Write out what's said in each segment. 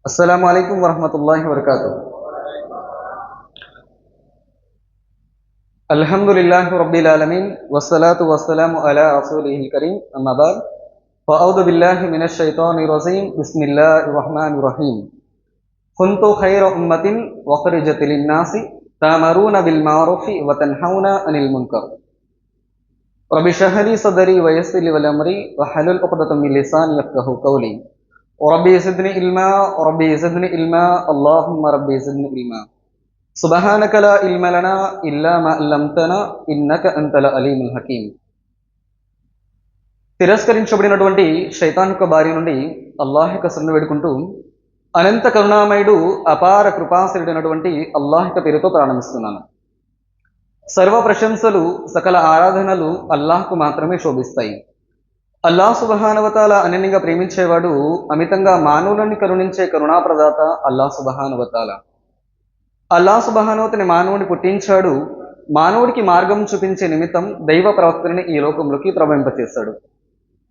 अस्सलामुअलैकुम वरहमतुल्लाहि वबरकातुहू। अल्हम्दुलिल्लाहि रब्बिल आलमीन वस्सलातु वस्सलामु अला रसूलिहिल करीम अम्मा बाद फ़अऊज़ु बिल्लाहि मिनश शैतानिर रजीम बिस्मिल्लाहिर रहमानिर रहीम। कुन्तु खैरा उम्मतिन उख़रिजत लिन्नासि तामरूना बिल मारूफ़ि व तन्हौना अनिल मुनकर। रब्बि इश्रह ली सदरी व यस्सिर ली अमरी वहलुल उक़दतम मिन लिसानी यफ़क़हू क़ौली। रब्बि ज़िदनी इल्मा रब्बि ज़िदनी इल्मा अल्लाहुम्मा रब्बि ज़िदनी इल्मा। सुब्हानक ला इल्म लना इल्ला मा अल्लमतना इन्नक अंतल अलीमुल हकीम। తిరస్కరించబడినటువంటి శైతాన్ యొక్క బారి నుండి అల్లాహ్ యొక్క శరణు వేడుకుంటూ అనంత కరుణామయుడు అపార కృపాశీలుడైనటువంటి అల్లాహ్ యొక్క పేరుతో ప్రారంభిస్తున్నాను. సర్వ ప్రశంసలు సకల ఆరాధనలు అల్లాహ్కు మాత్రమే శోభిస్తాయి. అల్లాహ్ సుబ్హానహు వ తఆలా అనన్యంగా ప్రేమించేవాడు, అమితంగా మానవులని కరుణించే కరుణాప్రదాత అల్లాహ్ సుబ్హానహు వ తఆలా. అల్లాహ్ సుబ్హానహు వ తఆలా మానవుని పుట్టించాడు. మానవుడికి మార్గం చూపించే నిమిత్తం దైవ ప్రవక్తని ఈ లోకంలోకి ప్రవహింపచేశాడు.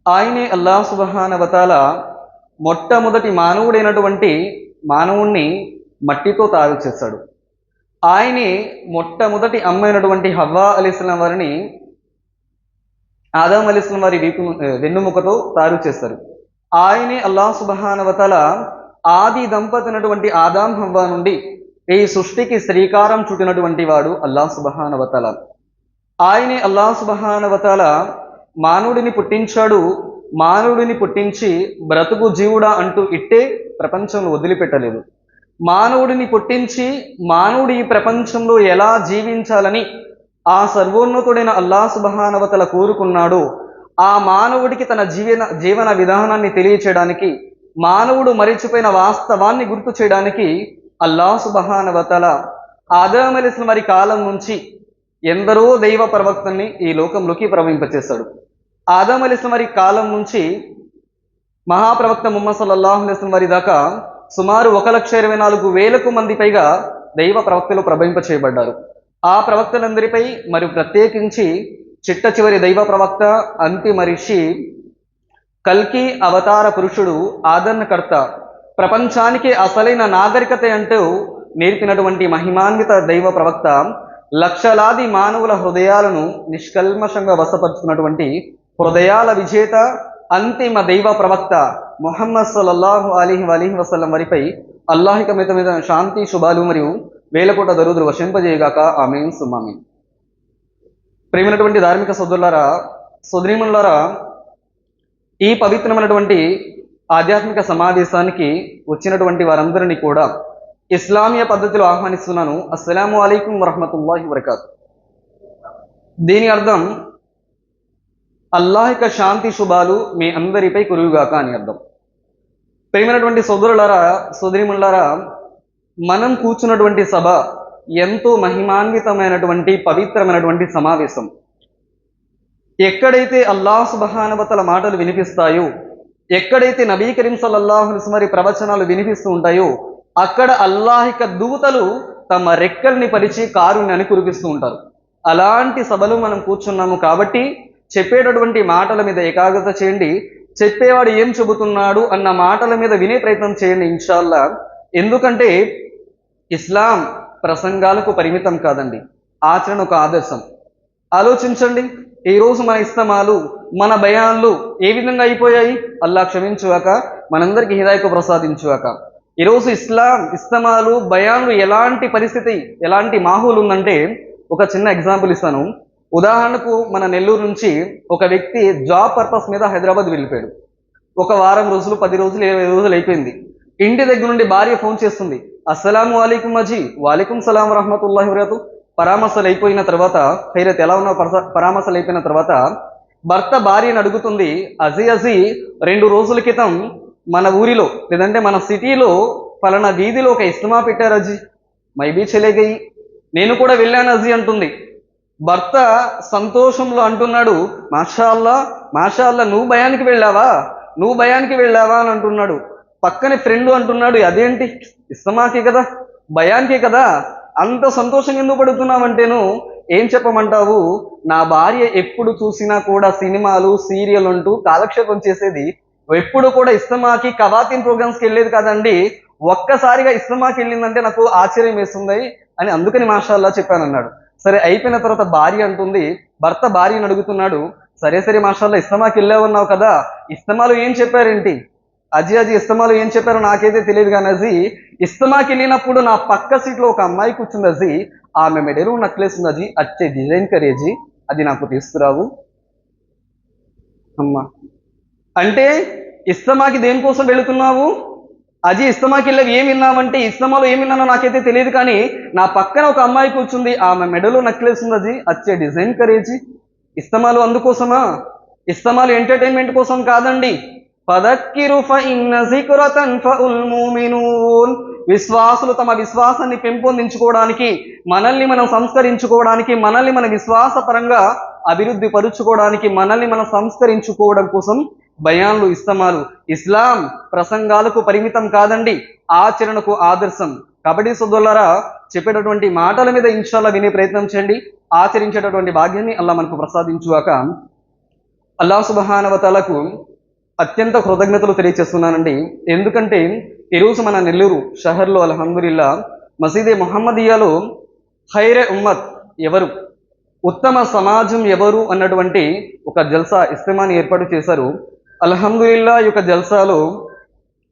ఆయనే అల్లాహ్ సుబ్హానహు వ తఆలా మొట్టమొదటి మానవుడైనటువంటి మానవుణ్ణి మట్టితో తయారు చేశాడు. ఆయనే మొట్టమొదటి అమ్మైనటువంటి హవ్వా అలైహిస్సలాం వారిని ఆదం అలైహిస్సలాం వారి వెన్నుముకతో తయారు చేశారు. ఆయనే అల్లాహ్ సుబ్హానహు వ తఆలా ఆది దంపతులైనటువంటి ఆదాం హవ్వా నుండి ఈ సృష్టికి శ్రీకారం చుట్టినటువంటి వాడు అల్లాహ్ సుబ్హానహు వ తఆలా. ఆయనే అల్లాహ్ సుబ్హానహు వ తఆలా మానవుడిని పుట్టించాడు. మానవుడిని పుట్టించి బ్రతుకు జీవుడా అంటూ ఇట్టే ప్రపంచంలో వదిలిపెట్టలేదు. మానవుడిని పుట్టించి మానవుడు ఈ ప్రపంచంలో ఎలా జీవించాలని ఆ సర్వోన్నతుడైన అల్లాహ్ సుబ్హానహు వ తఆలా కోరుకున్నాడు. ఆ మానవుడికి తన జీవన విధానాన్ని తెలియచేయడానికి, మానవుడు మరిచిపోయిన వాస్తవాన్ని గుర్తు చేయడానికి అల్లాహ్ సుబ్హానహు వ తఆలా ఆదం అలైహిస్సలాం వారి కాలం నుంచి ఎందరో దైవ ప్రవక్తల్ని ఈ లోకంలోకి ప్రవహింపచేశాడు. ఆదం అలైహిస్సలాం వారి కాలం నుంచి మహాప్రవక్త ముహమ్మద్ సల్లల్లాహు అలైహి వసల్లం వారి దాకా సుమారు 1,24,000 మంది పైగా దైవ ప్రవక్తలు ప్రవహింప చేయబడ్డారు. ఆ ప్రవక్తలందరిపై మరియు ప్రత్యేకించి చిట్ట చివరి దైవ ప్రవక్త, అంతిమ ఋషి, కల్కి అవతార పురుషుడు, ఆదరణకర్త, ప్రపంచానికి అసలైన నాగరికత అంటూ నేర్పినటువంటి మహిమాన్విత దైవ ప్రవక్త, లక్షలాది మానవుల హృదయాలను నిష్కల్మషంగా వశపరుచుకున్నటువంటి హృదయాల విజేత, అంతిమ దైవ ప్రవక్త ముహమ్మద్ సల్లల్లాహు అలైహి వసల్లం వారిపై అల్లాహ్ యొక్క మితమైన శాంతి శుభాలు మరియు వేలకోట దరుదులు వర్షింపజేయగాక. ఆమీన్ సుమ్మ ఆమీన్. ప్రేమైనటువంటి ధార్మిక సోదరులారా, సోదరీమణులారా, ఈ పవిత్రమైనటువంటి ఆధ్యాత్మిక సమావేశానికి వచ్చినటువంటి వారందరినీ కూడా ఇస్లామీయ పద్ధతిలో ఆహ్వానిస్తున్నాను. అస్సలాము అలైకుం వరహమతుల్లాహి వబరకాతుహు. దీని అర్థం అల్లాహ్ యొక్క శాంతి శుభాలు మీ అందరిపై కురువుగాక అని అర్థం. ప్రేమైనటువంటి సోదరులారా, సోదరీమణులారా, మనం కూర్చున్నటువంటి సభ ఎంతో మహిమాన్వితమైనటువంటి పవిత్రమైనటువంటి సమావేశం. ఎక్కడైతే అల్లాహ్ సుబ్హానహు వ తఆలా మాటలు వినిపిస్తాయో, ఎక్కడైతే నబీ కరీం సల్లల్లాహు అలైహి వసల్లం వారి ప్రవచనాలు వినిపిస్తూ ఉంటాయో, అక్కడ అల్లాహ్ యొక్క దూతలు తమ రెక్కల్ని పరిచి కారుణ్యాన్ని కురిపిస్తూ ఉంటారు. అలాంటి సభలో మనం కూర్చున్నాము కాబట్టి చెప్పేటటువంటి మాటల మీద ఏకాగ్రత చేయండి. చెప్పేవాడు ఏం చెబుతున్నాడు అన్న మాటల మీద వినే ప్రయత్నం చేయండి ఇన్షాల్లా. ఎందుకంటే ఇస్లాం ప్రసంగాలకు పరిమితం కాదండి, ఆచరణ ఒక ఆదర్శం. ఆలోచించండి, ఈరోజు మన ఇస్తమాలు, మన బయాన్లు ఏ విధంగా అయిపోయాయి. అల్లాహ్ క్షమించుగాక, మనందరికీ హిదాయత్ ప్రసాదించుగాక. ఈరోజు ఇస్తమాలు, బయాన్లు ఎలాంటి పరిస్థితి, ఎలాంటి మాహూలు ఉందంటే ఒక చిన్న ఎగ్జాంపుల్ ఇస్తాను. ఉదాహరణకు మన నెల్లూరు నుంచి ఒక వ్యక్తి జాబ్ పర్పస్ మీద హైదరాబాద్ వెళ్ళిపోయాడు. ఒక వారం రోజులు, 10 రోజులు, 20 రోజులు అయిపోయింది. ఇంటి దగ్గర నుండి భార్య ఫోన్ చేస్తుంది, అస్సలాము అలైకుం అజీ, వాలేకుం సలాం వరహమతుల్లాహి వబరకాతుహు. పరామర్శలు అయిపోయిన తర్వాత, ఖైరత్ ఎలా ఉన్న పరామర్శలు అయిపోయిన తర్వాత భర్త భార్యను అడుగుతుంది, అజీ 2 రోజుల క్రితం మన ఊరిలో లేదంటే మన సిటీలో ఫలానా వీధిలో ఒక ఇస్తిమా పెట్టారు అజీ, మైబీ చెలేగయి, నేను కూడా వెళ్ళాను అజీ అంటుంది. భర్త సంతోషంలో అంటున్నాడు, మాషా అల్లా, మాషా అల్లా, నువ్వు భయానికి వెళ్ళావా అని అంటున్నాడు. పక్కనే ఫ్రెండ్ అంటున్నాడు, అదేంటి, ఇస్తమాకే కదా, భయానికే కదా, అంత సంతోషంగా ఎందుకు పడుతున్నావంటేను ఏం చెప్పమంటావు, నా భార్య ఎప్పుడు చూసినా కూడా సినిమాలు, సీరియల్ అంటూ కాలక్షేపం చేసేది, ఎప్పుడు కూడా ఇస్తమాకి కవాతిన్ ప్రోగ్రామ్స్కి వెళ్ళేది కదండి, ఒక్కసారిగా ఇస్లామాకి వెళ్ళిందంటే నాకు ఆశ్చర్యం వేస్తుంది అని అందుకని మాషాల్లా చెప్పానన్నాడు. సరే అయిపోయిన తర్వాత భార్య అంటుంది, భర్త భార్యను అడుగుతున్నాడు, సరే సరే మాషాల్లా ఇస్లామాకి వెళ్ళావన్నావు కదా, ఇస్లామాలో ఏం చెప్పారేంటి? అజీ ఇస్తమాలు ఏం చెప్పారో నాకైతే తెలియదు కానీ అజీ, ఇస్తమాకి వెళ్ళినప్పుడు నా పక్క సీట్లో ఒక అమ్మాయి కూర్చుంది అజీ, ఆమె మెడలో నక్లెస్ ఉంది అజీ, అచ్చే డిజైన్ కరేజీ, అది నాకు తీసుకురావు. అమ్మా అంటే ఇస్తమాకి దేనికోసం వెళుతున్నావు? అజీ ఇస్తమాకి వెళ్ళి ఏం విన్నామంటే, ఇస్తమాలో ఏం విన్నానో నాకైతే తెలియదు కానీ నా పక్కన ఒక అమ్మాయి కూర్చుంది, ఆమె మెడలో నక్లెస్ ఉంది అజీ, అచ్చే డిజైన్ కరేజీ. ఇస్తమాలు అందుకోసమా? ఇస్తమాలు ఎంటర్టైన్మెంట్ కోసం కాదండి. ఫదక్కిరు ఫఇన్న జిక్ర తన్ఫఉల్ ముమినూన్. విశ్వాసులు తమ విశ్వాసాన్ని పెంపొందించుకోవడానికి, మనల్ని మనం సంస్కరించుకోవడానికి, మనల్ని మన విశ్వాస పరంగా అభివృద్ధి పరుచుకోవడానికి, మనల్ని మనం సంస్కరించుకోవడం కోసం బయాన్లు, ఇస్తమాలు. ఇస్లాం ప్రసంగాలకు పరిమితం కాదండి, ఆచరణకు ఆదర్శం. కాబట్టి సోదరులారా, చెప్పేటటువంటి మాటల మీద ఇన్షాల్లా వినే ప్రయత్నం చేయండి, ఆచరించేటటువంటి భాగ్యాన్ని అల్లా మనకు ప్రసాదించుగాక. అల్లాహ్ సుబ్హానహు వ తఆలాకు అత్యంత కృతజ్ఞతలు తెలియజేస్తున్నానండి. ఎందుకంటే ఈరోజు మన నెల్లూరు షహర్లో అల్హమ్దులిల్లా మసీదే ముహమ్మదియాలో ఖైరే ఉమ్మత్ ఎవరు, ఉత్తమ సమాజం ఎవరు అన్నటువంటి ఒక జల్సా ఇస్తిమాని ఏర్పాటు చేశారు. అల్హమ్దులిల్లా ఈ యొక్క జల్సాలో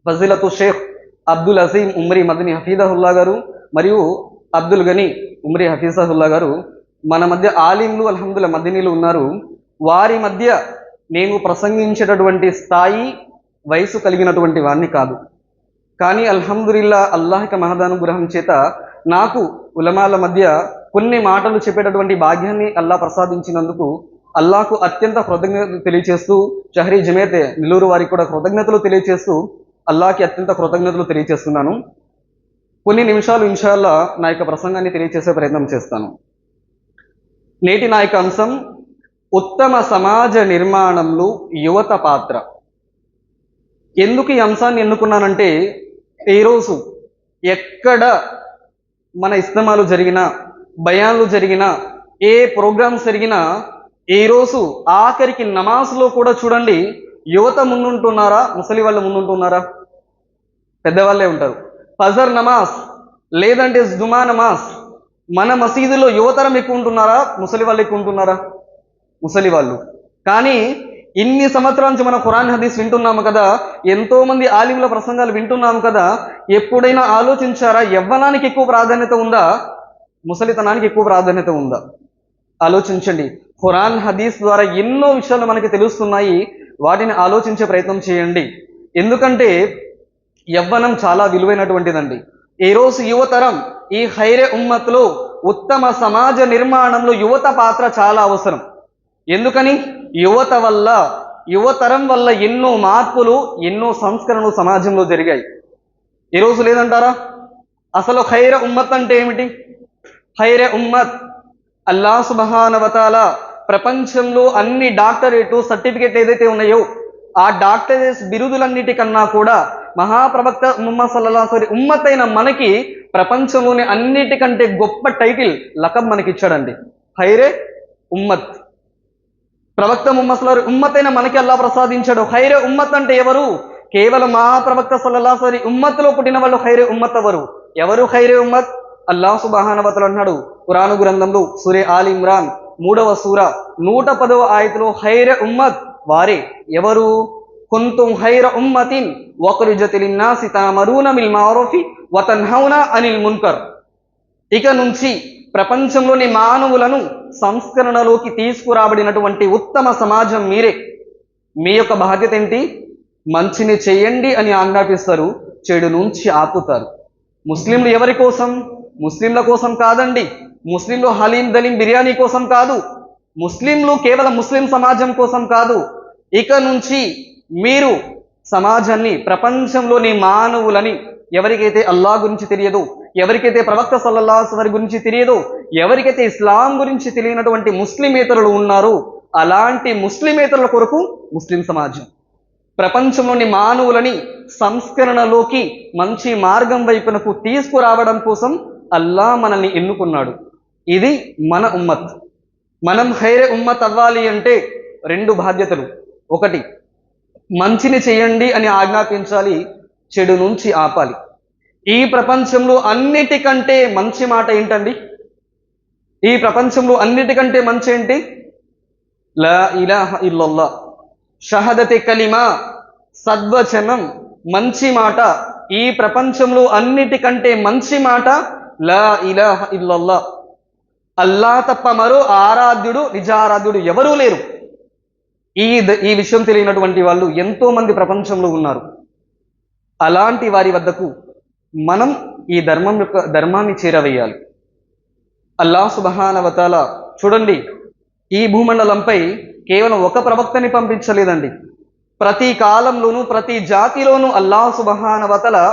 ఫజీలతు షేఖ్ అబ్దుల్ అజీం ఉమ్రీ మదనీ హఫీజహుల్లా గారు మరియు అబ్దుల్ గనీ ఉమ్రీ హఫీజహుల్లా గారు మన మధ్య ఆలింలు అల్హమ్దుల్లా మదనీలు ఉన్నారు. వారి మధ్య నేను ప్రసంగించేటటువంటి స్థాయి, వయసు కలిగినటువంటి వాడిని కాదు. కానీ అల్హమ్దులిల్లా అల్లాహ్ మహదానుగ్రహం చేత నాకు ఉలమాల మధ్య కొన్ని మాటలు చెప్పేటటువంటి భాగ్యాన్ని అల్లాహ్ ప్రసాదించినందుకు అల్లాహకు అత్యంత కృతజ్ఞతలు తెలియజేస్తూ, షహరీ జమేత్ నెల్లూరు వారికి కూడా కృతజ్ఞతలు తెలియజేస్తూ అల్లాహకి అత్యంత కృతజ్ఞతలు తెలియజేస్తున్నాను. కొన్ని నిమిషాలు ఇన్షాల్లా నా యొక్క ప్రసంగాన్ని తెలియజేసే ప్రయత్నం చేస్తాను. నేటి నా యొక్క అంశం ఉత్తమ సమాజ నిర్మాణంలో యువత పాత్ర. ఎందుకు ఈ అంశాన్ని ఎన్నుకున్నానంటే, ఈరోజు ఎక్కడ మన ఇస్తమాలు జరిగినా, బయాన్లు జరిగినా, ఏ ప్రోగ్రామ్స్ జరిగినా, ఈరోజు ఆఖరికి నమాజ్లో కూడా చూడండి, యువత ముందుంటున్నారా, ముసలి వాళ్ళు ముందుంటున్నారా? పెద్దవాళ్ళే ఉంటారు. ఫజర్ నమాజ్ లేదంటే జుమా నమాజ్, మన మసీదులో యువతరం ఎక్కువ ఉంటున్నారా, ముసలి వాళ్ళు ఎక్కువ ఉంటున్నారా? ముసలి వాళ్ళు. కానీ ఇన్ని సంవత్సరాల నుంచి మనం ఖురాన్ హదీస్ వింటున్నాము కదా, ఎంతో మంది ఆలిముల ప్రసంగాలు వింటున్నాము కదా, ఎప్పుడైనా ఆలోచించారా యవ్వనానికి ఎక్కువ ప్రాధాన్యత ఉందా, ముసలితనానికి ఎక్కువ ప్రాధాన్యత ఉందా? ఆలోచించండి. ఖురాన్ హదీస్ ద్వారా ఎన్నో విషయాలు మనకి తెలుస్తున్నాయి, వాటిని ఆలోచించే ప్రయత్నం చేయండి. ఎందుకంటే యవ్వనం చాలా విలువైనటువంటిదండి. ఈరోజు యువతరం ఈ ఖైరే ఉమ్మత్లో ఉత్తమ సమాజ నిర్మాణంలో యువత పాత్ర చాలా అవసరం. ఎందుకని? యువతరం వల్ల ఎన్నో మార్పులు, ఎన్నో సంస్కరణలు సమాజంలో జరిగాయి. ఈరోజు లేదంటారా? అసలు ఖైరే ఉమ్మత్ అంటే ఏమిటి? ఖైరే ఉమ్మత్ అల్లాహ్ సుబ్హానహు వ తఆలా ప్రపంచంలో అన్ని డాక్టరేట్ సర్టిఫికేట్ ఏదైతే ఉన్నాయో ఆ డాక్టరేట్ బిరుదులన్నిటికన్నా కూడా మహాప్రవక్త ముహమ్మద్ సల్లల్లాహు అలైహి వసల్లం ఉమ్మత్ అయిన మనకి ప్రపంచంలోని అన్నిటికంటే గొప్ప టైటిల్, లకబ్ మనకి ఇచ్చాడండి, ఖైరే ఉమ్మత్. ప్రవక్త ముహమ్మద్ సల్లల్లాహు అలైహి వసల్లం ఉమ్మత్ అయిన మనకి అల్లాహ్ ప్రసాదించాడు. ఖైరే ఉమ్మత్ అంటే ఎవరు? కేవలం మహాప్రవక్త సల్లల్లాహు అలైహి వసల్లం ఉమ్మత్లో పుట్టిన వాళ్ళు ఖైరే ఉమ్మత్ ఎవరు? ఎవరు ఖైరే ఉమ్మత్? అల్లాహ్ సుబ్హానహు వ తఆలా అన్నాడు ఖురాను గ్రంథంలో సూరే ఆల్ ఇమ్రాన్ 3వ సూర 110వ ఆయతలో, ఖైరే ఉమ్మత్ వారే. ఎవరు? కుంతుం ఖైర ఉమ్మతిన్ వఖ్రిజత్ లిన్నాసి తఅమరూన బిల్ మఅరూఫి వ తన్హౌనా అనిల్ మున్కర్. ఇక నుంచి ప్రపంచంలోని మానవులను సంస్కరణలోకి తీసుకురాబడినటువంటి ఉత్తమ సమాజం మీరే. మీ యొక్క బాధ్యత ఏంటి? మంచిని చేయండి అని ఆజ్ఞాపిస్తారు, చెడు నుంచి ఆపుతారు. ముస్లింలు ఎవరి కోసం? ముస్లింల కోసం కాదండి. ముస్లింలు హలీం దలీం బిర్యానీ కోసం కాదు. ముస్లింలు కేవలం ముస్లిం సమాజం కోసం కాదు. ఇక నుంచి మీరు సమాజాన్ని, ప్రపంచంలోని మానవులని, ఎవరికైతే అల్లాహ్ గురించి తెలియదో, ఎవరికైతే ప్రవక్త సల్లల్లాహు అలైహి వసల్లం గురించి తెలియదో, ఎవరికైతే ఇస్లాం గురించి తెలియనటువంటి ముస్లిమేతరులు ఉన్నారో, అలాంటి ముస్లిమేతరుల కొరకు ముస్లిం సమాజం ప్రపంచంలోని మానవులని సంస్కరణలోకి, మంచి మార్గం వైపునకు తీసుకురావడం కోసం అల్లాహ్ మనల్ని ఎన్నుకున్నాడు. ఇది మన ఉమ్మత్. మనం ఖైరే ఉమ్మత్ అవ్వాలి అంటే 2 బాధ్యతలు. ఒకటి, మంచిని చేయండి అని ఆజ్ఞాపించాలి, చెడు నుంచి ఆపాలి. ఈ ప్రపంచంలో అన్నిటికంటే మంచి మాట ఏంటండి? ఈ ప్రపంచంలో అన్నిటికంటే మంచి ఏంటి? లా ఇలాహ ఇల్లల్లా, షహదతే కలిమా, సద్వచనం, మంచి మాట. ఈ ప్రపంచంలో అన్నిటికంటే మంచి మాట లా ఇలాహ ఇల్లల్లా. అల్లా తప్ప మరో ఆరాధ్యుడు, నిజారాధ్యుడు ఎవరూ లేరు. ఈ విషయం తెలియనటువంటి వాళ్ళు ఎంతో మంది ప్రపంచంలో ఉన్నారు. అలాంటి వారి వద్దకు మనం ఈ ధర్మాన్ని చేరవేయాలి. అల్లాహ్ సుబ్హానహు వ తఆలా చూడండి, ఈ భూమండలంపై కేవలం ఒక ప్రవక్తని పంపించలేదండి. ప్రతి కాలంలోనూ ప్రతి జాతిలోనూ అల్లాహ్ సుబ్హానహు వ తఆలా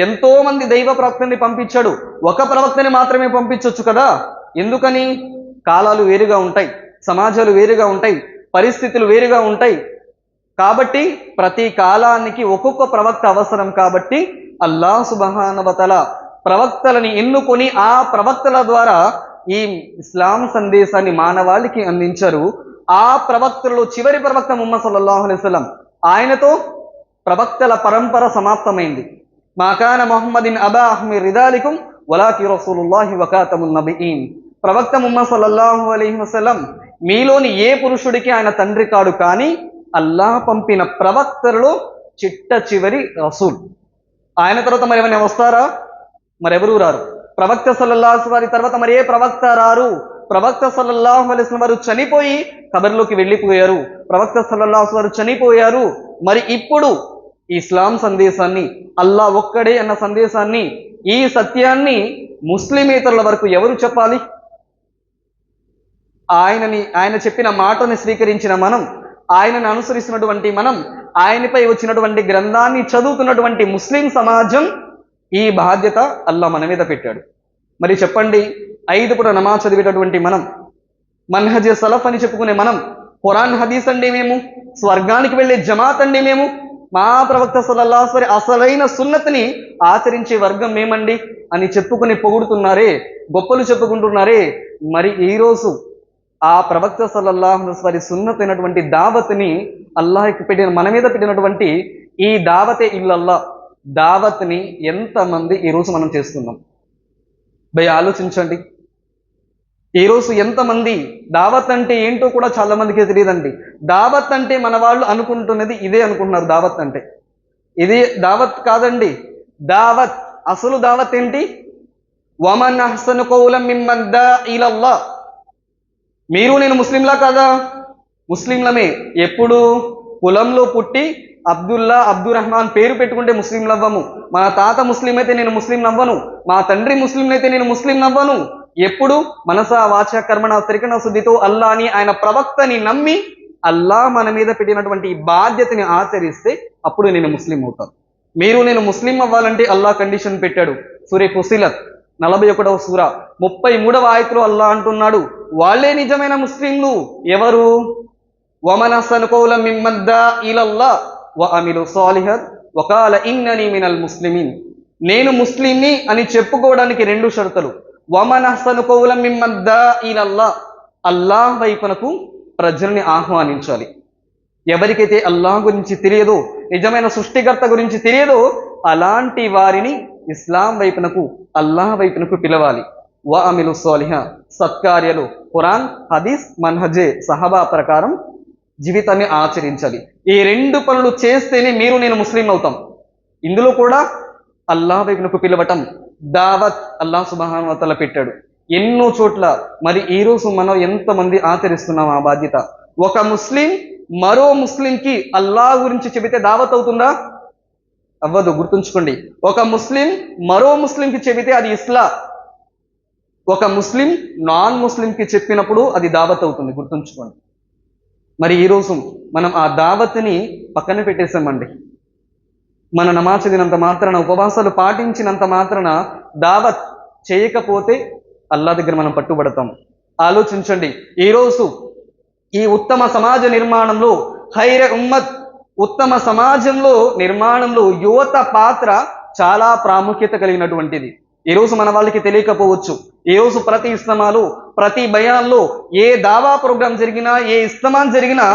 ఎంతో మంది దైవ ప్రవక్తని పంపించాడు. ఒక ప్రవక్తని మాత్రమే పంపించవచ్చు కదా. ఎందుకని? కాలాలు వేరుగా ఉంటాయి, సమాజాలు వేరుగా ఉంటాయి, పరిస్థితులు వేరుగా ఉంటాయి. కాబట్టి ప్రతి కాలానికి ఒక్కొక్క ప్రవక్త అవసరం. కాబట్టి అల్లాహ్ సుబ్హానహు వ తఆలా ప్రవక్తలని ఎన్నుకొని ఆ ప్రవక్తల ద్వారా ఈ ఇస్లాం సందేశాన్ని మానవాళికి అందించారు. ఆ ప్రవక్తలలో చివరి ప్రవక్త ముహమ్మద్ సల్లల్లాహు అలైహి వసల్లం. ఆయనతో ప్రవక్తల పరంపర సమాప్తమైంది. మాకాన ముహమ్మదిన్ అబా అహ్మి రిదాలికుం వలాకి రసూలుల్లాహి వకాతమున్ నబియీన్. ప్రవక్త ముహమ్మద్ సల్లల్లాహు అలైహి వసల్లం మీలోని ఏ పురుషుడికి ఆయన తండ్రి కాడు, కానీ అల్లాహ్ పంపిన ప్రవక్తలలో చిట్ట చివరి రసూల్. ఆయన తర్వాత మరి ఏమైనా వస్తారా? మరెవరూ రారు. ప్రవక్త సల్లల్లాహు అలైహి వారి తర్వాత మరి ఏ ప్రవక్త రారు. ప్రవక్త సల్లల్లాహు అలైహి వసల్లం వారు చనిపోయి కబర్లోకి వెళ్ళిపోయారు. ప్రవక్త సల్లల్లాహు అలైహి వారు చనిపోయారు. మరి ఇప్పుడు ఇస్లాం సందేశాన్ని, అల్లా ఒక్కడే అన్న సందేశాన్ని, ఈ సత్యాన్ని ముస్లిమేతరుల వరకు ఎవరు చెప్పాలి? ఆయన చెప్పిన మాటని స్వీకరించిన మనం, ఆయనను అనుసరిస్తున్నటువంటి మనం, ఆయనపై వచ్చినటువంటి గ్రంథాన్ని చదువుతున్నటువంటి ముస్లిం సమాజం, ఈ బాధ్యత అల్లా మన మీద పెట్టాడు. మరి చెప్పండి, 5 పూట నమాజ్ చదివేటటువంటి మనం, మన్హజ్ సలఫ్ అని చెప్పుకునే మనం, ఖురాన్ హదీస్ అండి మేము, స్వర్గానికి వెళ్ళే జమాత్ అండి మేము, మా ప్రవక్త సల్లల్లాహు అలైహి వసల్లం అసలైన సున్నతిని ఆచరించే వర్గం మేమండి అని చెప్పుకుని పొగుడుతున్నారే, గొప్పలు చెప్పుకుంటున్నారే. మరి ఈరోజు ఆ ప్రవక్త సల్లల్లాహు అలైహి వసల్లం సున్నత్ అయినటువంటి దావత్ని, అల్లాహ్కి పెట్టిన మన మీద పెట్టినటువంటి ఈ దావతే ఇల్లల్లా దావత్ని ఎంతమంది ఈరోజు మనం చేస్తున్నాం? భయ ఆలోచించండి. ఈరోజు ఎంతమంది దావత్ అంటే ఏంటో కూడా చాలా మందికి తెలియదండి. దావత్ అంటే మన వాళ్ళు అనుకుంటున్నది ఇదే అనుకుంటున్నారు. దావత్ అంటే ఇది దావత్ కాదండి. దావత్, అసలు దావత్ ఏంటి? వమన్ అహ్సను కౌలం మిమ్మన్ దా ఇలల్లా. మీరు నేను ముస్లింలా కాదా? ముస్లింలమే. ఎప్పుడు? కులంలో పుట్టి అబ్దుల్లా, అబ్దుర్ రహమాన్ పేరు పెట్టుకుంటే ముస్లిం నవ్వము. మన తాత ముస్లిం అయితే నేను ముస్లిం నవ్వను. మా తండ్రి ముస్లిం అయితే నేను ముస్లిం నవ్వను. ఎప్పుడు? మనస వాచ కర్మణ త్రికరణ శుద్ధితో అల్లాని, ఆయన ప్రవక్తని నమ్మి అల్లా మన మీద పెట్టినటువంటి బాధ్యతని ఆచరిస్తే అప్పుడు నేను ముస్లిం అవుతాను. మీరు నేను ముస్లిం అవ్వాలంటే అల్లా కండిషన్ పెట్టాడు. సూరే ఫుసిలత్ 41వ సూర 33వ ఆయతులో అల్లా అంటున్నాడు, వాళ్ళే నిజమైన ముస్లింలు. ఎవరు? వమన్ అహ్సను కౌలం మిమ్మన్ దా ఇలల్లా వ అమిలు సాలిహత్ వకాల ఇన్నని మినల్ ముస్లిమీన్. నేను ముస్లింని అని చెప్పుకోవడానికి 2 షరతులు. వమన్ అహ్సను కౌలం మిమ్మన్ దా ఇలల్లా, అల్లాహ్ వైపునకు ప్రజల్ని ఆహ్వానించాలి. ఎవరికైతే అల్లాహ్ గురించి తెలియదో, నిజమైన సృష్టికర్త గురించి తెలియదో, అలాంటి వారిని ఇస్లాం వైపునకు, అల్లాహ్ వైపునకు పిలవాలి. వ అమిలు సాలిహ, సత్కార్యాలు, ఖురాన్ హదీస్ మన్హజే సహబా ప్రకారం జీవితాన్ని ఆచరించాలి. ఈ 2 పనులు చేస్తేనే మీరు నేను ముస్లిం అవుతాం. ఇందులో కూడా అల్లాహ్ వైపునకు పిలవటం దావత్ అల్లాహ్ సుబ్హానహు వ తఆలా పెట్టాడు ఎన్నో చోట్ల. మరి ఈరోజు మనం ఎంతమంది ఆచరిస్తున్నాం ఆ బాధ్యత? ఒక ముస్లిం మరో ముస్లింకి అల్లాహ్ గురించి చెబితే దావత్ అవుతుందా? అవ్వదు. గుర్తుంచుకోండి. ఒక ముస్లిం మరో ముస్లింకి చెబితే అది ఇస్లా. ఒక ముస్లిం నాన్ ముస్లింకి చెప్పినప్పుడు అది దావత్ అవుతుంది. గుర్తుంచుకోండి. మరి ఈరోజు మనం ఆ దావత్ని పక్కన పెట్టేశామండి. మన నమాజ్ చదివినంత మాత్రాన, ఉపవాసాలు పాటించినంత మాత్రాన దావత్ చేయకపోతే అల్లా దగ్గర మనం పట్టుబడతాం. ఆలోచించండి. ఈరోజు ఈ ఉత్తమ సమాజ నిర్మాణంలో, ఖైర ఉమ్మత్ ఉత్తమ సమాజంలో నిర్మాణంలో యువత పాత్ర చాలా ప్రాముఖ్యత కలిగినటువంటిది. ఈరోజు మన వాళ్ళకి తెలియకపోవచ్చు. ఈరోజు ప్రతి ఇస్తమాలు, ప్రతి బయాన్లో, ఏ దావా ప్రోగ్రాం జరిగినా, ఏ ఇస్తమాన్ జరిగినా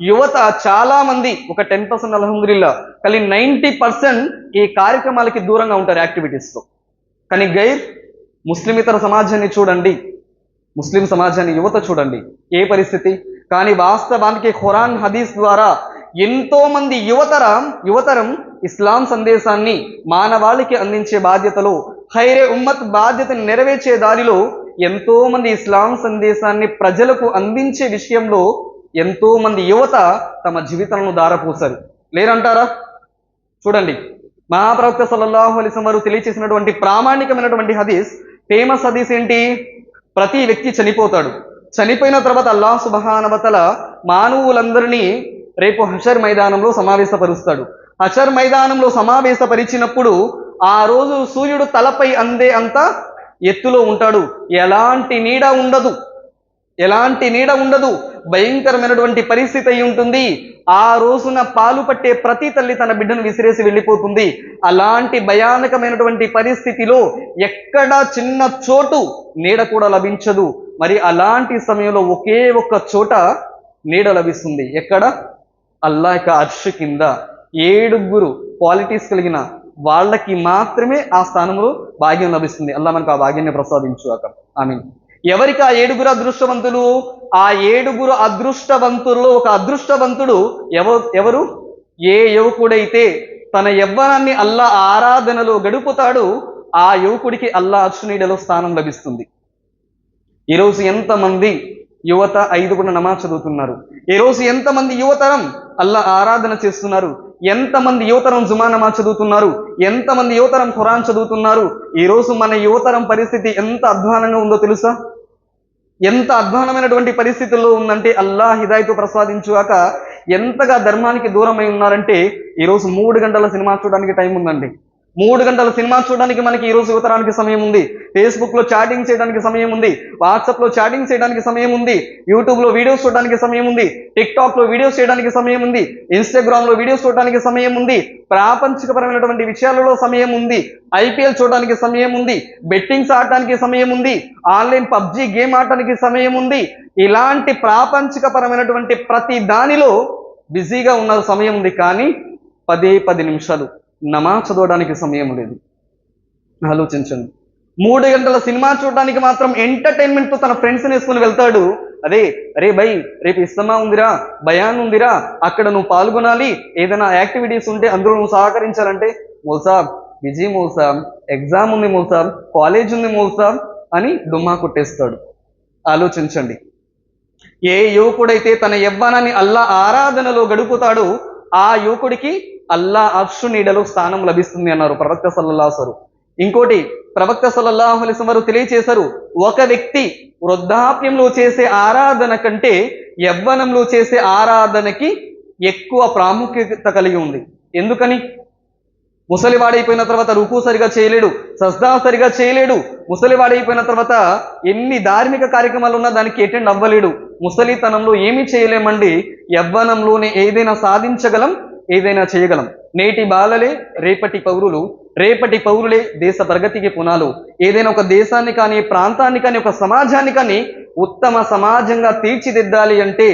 యువత చాలా మంది, ఒక 10% అల్హమ్దులిల్లా, కానీ 90% ఈ కార్యక్రమాలకి దూరంగా ఉంటారు యాక్టివిటీస్లో. కానీ గైర్ ముస్లిమేతర సమాజాన్ని చూడండి, ముస్లిం సమాజాన్ని, యువత చూడండి ఏ పరిస్థితి. కానీ వాస్తవానికి ఖురాన్ హదీస్ ద్వారా ఎంతో మంది యువతరం ఇస్లాం సందేశాన్ని మానవాళికి అందించే బాధ్యతలో, ఖైరే ఉమ్మత్ బాధ్యతను నెరవేర్చే దారిలో ఎంతో మంది ఇస్లాం సందేశాన్ని ప్రజలకు అందించే విషయంలో ఎంతో మంది యువత తమ జీవితాలను దారపోసారు. లేరంటారా? చూడండి, మహాప్రవక్త సల్లల్లాహు అలైహి వసల్లం వారు తెలియచేసినటువంటి ప్రామాణికమైనటువంటి హదీస్, ఫేమస్ హదీస్ ఏంటి? ప్రతి వ్యక్తి చనిపోతాడు. చనిపోయిన తర్వాత అల్లాహ్ సుబ్హానహు వ తఆలా మానవులందరినీ రేపు హషర్ మైదానంలో సమావేశపరుస్తాడు. హషర్ మైదానంలో సమావేశపరిచినప్పుడు ఆ రోజు సూర్యుడు తలపై అందే అంత ఎత్తులో ఉంటాడు. ఎలాంటి నీడ ఉండదు. భయంకరమైనటువంటి పరిస్థితి అయి ఉంటుంది. ఆ రోజున పాలు పట్టే ప్రతి తల్లి తన బిడ్డను విసిరేసి వెళ్ళిపోతుంది. అలాంటి భయానకమైనటువంటి పరిస్థితిలో ఎక్కడ చిన్న చోటు నీడ కూడా లభించదు. మరి అలాంటి సమయంలో ఒకే ఒక్క చోట నీడ లభిస్తుంది. ఎక్కడ? అల్లాహ్ యొక్క అర్ష్ కింద 7 క్వాలిటీస్ కలిగిన వాళ్ళకి మాత్రమే ఆ స్థానంలో భాగ్యం లభిస్తుంది. అల్లాహ్ మనకు ఆ భాగ్యాన్ని ప్రసాదించుగాక. ఆమీన్. ఎవరికి ఆ 7 అదృష్టవంతులు? ఆ 7 అదృష్టవంతుల్లో ఒక అదృష్టవంతుడు ఎవరు? ఏ యువకుడైతే తన యవ్వనాన్ని అల్లాహ్ ఆరాధనలో గడుపుతాడో ఆ యువకుడికి అల్లాహ్ అర్ష్ నీడలో స్థానం లభిస్తుంది. ఈరోజు ఎంతమంది యువత 5 నమాజ్ చదువుతున్నారు? ఈరోజు ఎంతమంది యువతరం అల్లాహ్ ఆరాధన చేస్తున్నారు? ఎంతమంది యువతరం జుమా నమాజ్ చదువుతున్నారు? ఎంతమంది యువతరం ఖురాన్ చదువుతున్నారు? ఈరోజు మన యువతరం పరిస్థితి ఎంత అధ్వానంగా ఉందో తెలుసా? ఎంత అధ్వానమైనటువంటి పరిస్థితుల్లో ఉందంటే అల్లాహ్ హిదాయతు ప్రసాదించుగాక. ఎంతగా ధర్మానికి దూరమై ఉన్నారంటే ఈరోజు 3 గంటల సినిమా చూడడానికి టైం ఉందండి. 3 గంటల సినిమా చూడడానికి మనకి ఈరోజు యువతరానికి సమయం ఉంది. ఫేస్బుక్లో చాటింగ్ చేయడానికి సమయం ఉంది. వాట్సాప్లో చాటింగ్ చేయడానికి సమయం ఉంది. యూట్యూబ్లో వీడియోస్ చూడడానికి సమయం ఉంది. టిక్టాక్లో వీడియోస్ చేయడానికి సమయం ఉంది. ఇన్స్టాగ్రామ్లో వీడియోస్ చూడడానికి సమయం ఉంది. ప్రాపంచికపరమైనటువంటి విషయాలలో సమయం ఉంది. IPL చూడడానికి సమయం ఉంది. బెట్టింగ్స్ ఆడటానికి సమయం ఉంది. ఆన్లైన్ పబ్జీ గేమ్ ఆడటానికి సమయం ఉంది. ఇలాంటి ప్రాపంచికపరమైనటువంటి ప్రతి దానిలో బిజీగా ఉన్న సమయం ఉంది. కానీ 10 నిమిషాలు నమాజ్ చదవడానికి సమయం లేదు. ఆలోచించండి. 3 గంటల సినిమా చూడడానికి మాత్రం ఎంటర్టైన్మెంట్తో తన ఫ్రెండ్స్ని వేసుకుని వెళ్తాడు. అరే భయ్, రేపు ఇస్తమా ఉందిరా, బయాన్ ఉందిరా, అక్కడ నువ్వు పాల్గొనాలి, ఏదైనా యాక్టివిటీస్ ఉంటే అందులో నువ్వు సహకరించాలంటే మౌసాబ్ బిజీ మౌసాబ్, ఎగ్జామ్ ఉంది మౌసాబ్, కాలేజ్ ఉంది మౌసాబ్ అని డుమ్మా కొట్టేస్తాడు. ఆలోచించండి. ఏ యువకుడైతే తన యవ్వనాన్ని అల్లాహ్ ఆరాధనలో గడుపుతాడో ఆ యువకుడికి అల్లాహ్ అర్ష్ నీడలో స్థానం లభిస్తుంది అన్నారు ప్రవక్త సల్లల్లాహు అలైహి వసల్లం. ఇంకోటి ప్రవక్త సల్లల్లాహు అలైహి వసల్లం వారు తెలియచేశారు, ఒక వ్యక్తి వృద్ధాప్యంలో చేసే ఆరాధన కంటే యవ్వనంలో చేసే ఆరాధనకి ఎక్కువ ప్రాముఖ్యత కలిగి ఉంది. ఎందుకని? ముసలివాడైపోయిన తర్వాత రుకు సరిగా చేయలేడు, సజ్దా సరిగా చేయలేడు. ముసలివాడైపోయిన తర్వాత ఎన్ని ధార్మిక కార్యక్రమాలు ఉన్నా దానికి అటెండ్ అవ్వలేడు. ముసలితనంలో ఏమీ చేయలేమండి. యవ్వనంలోనే ఏదైనా సాధించగలం, ఏదైనా చేయగలం. నేటి బాలలే రేపటి పౌరులు, రేపటి పౌరులే దేశ ప్రగతికి పునాలు. ఏదైనా ఒక దేశాన్ని కానీ, ప్రాంతాన్ని కానీ, ఒక సమాజాన్ని కానీ ఉత్తమ సమాజంగా తీర్చిదిద్దాలి అంటే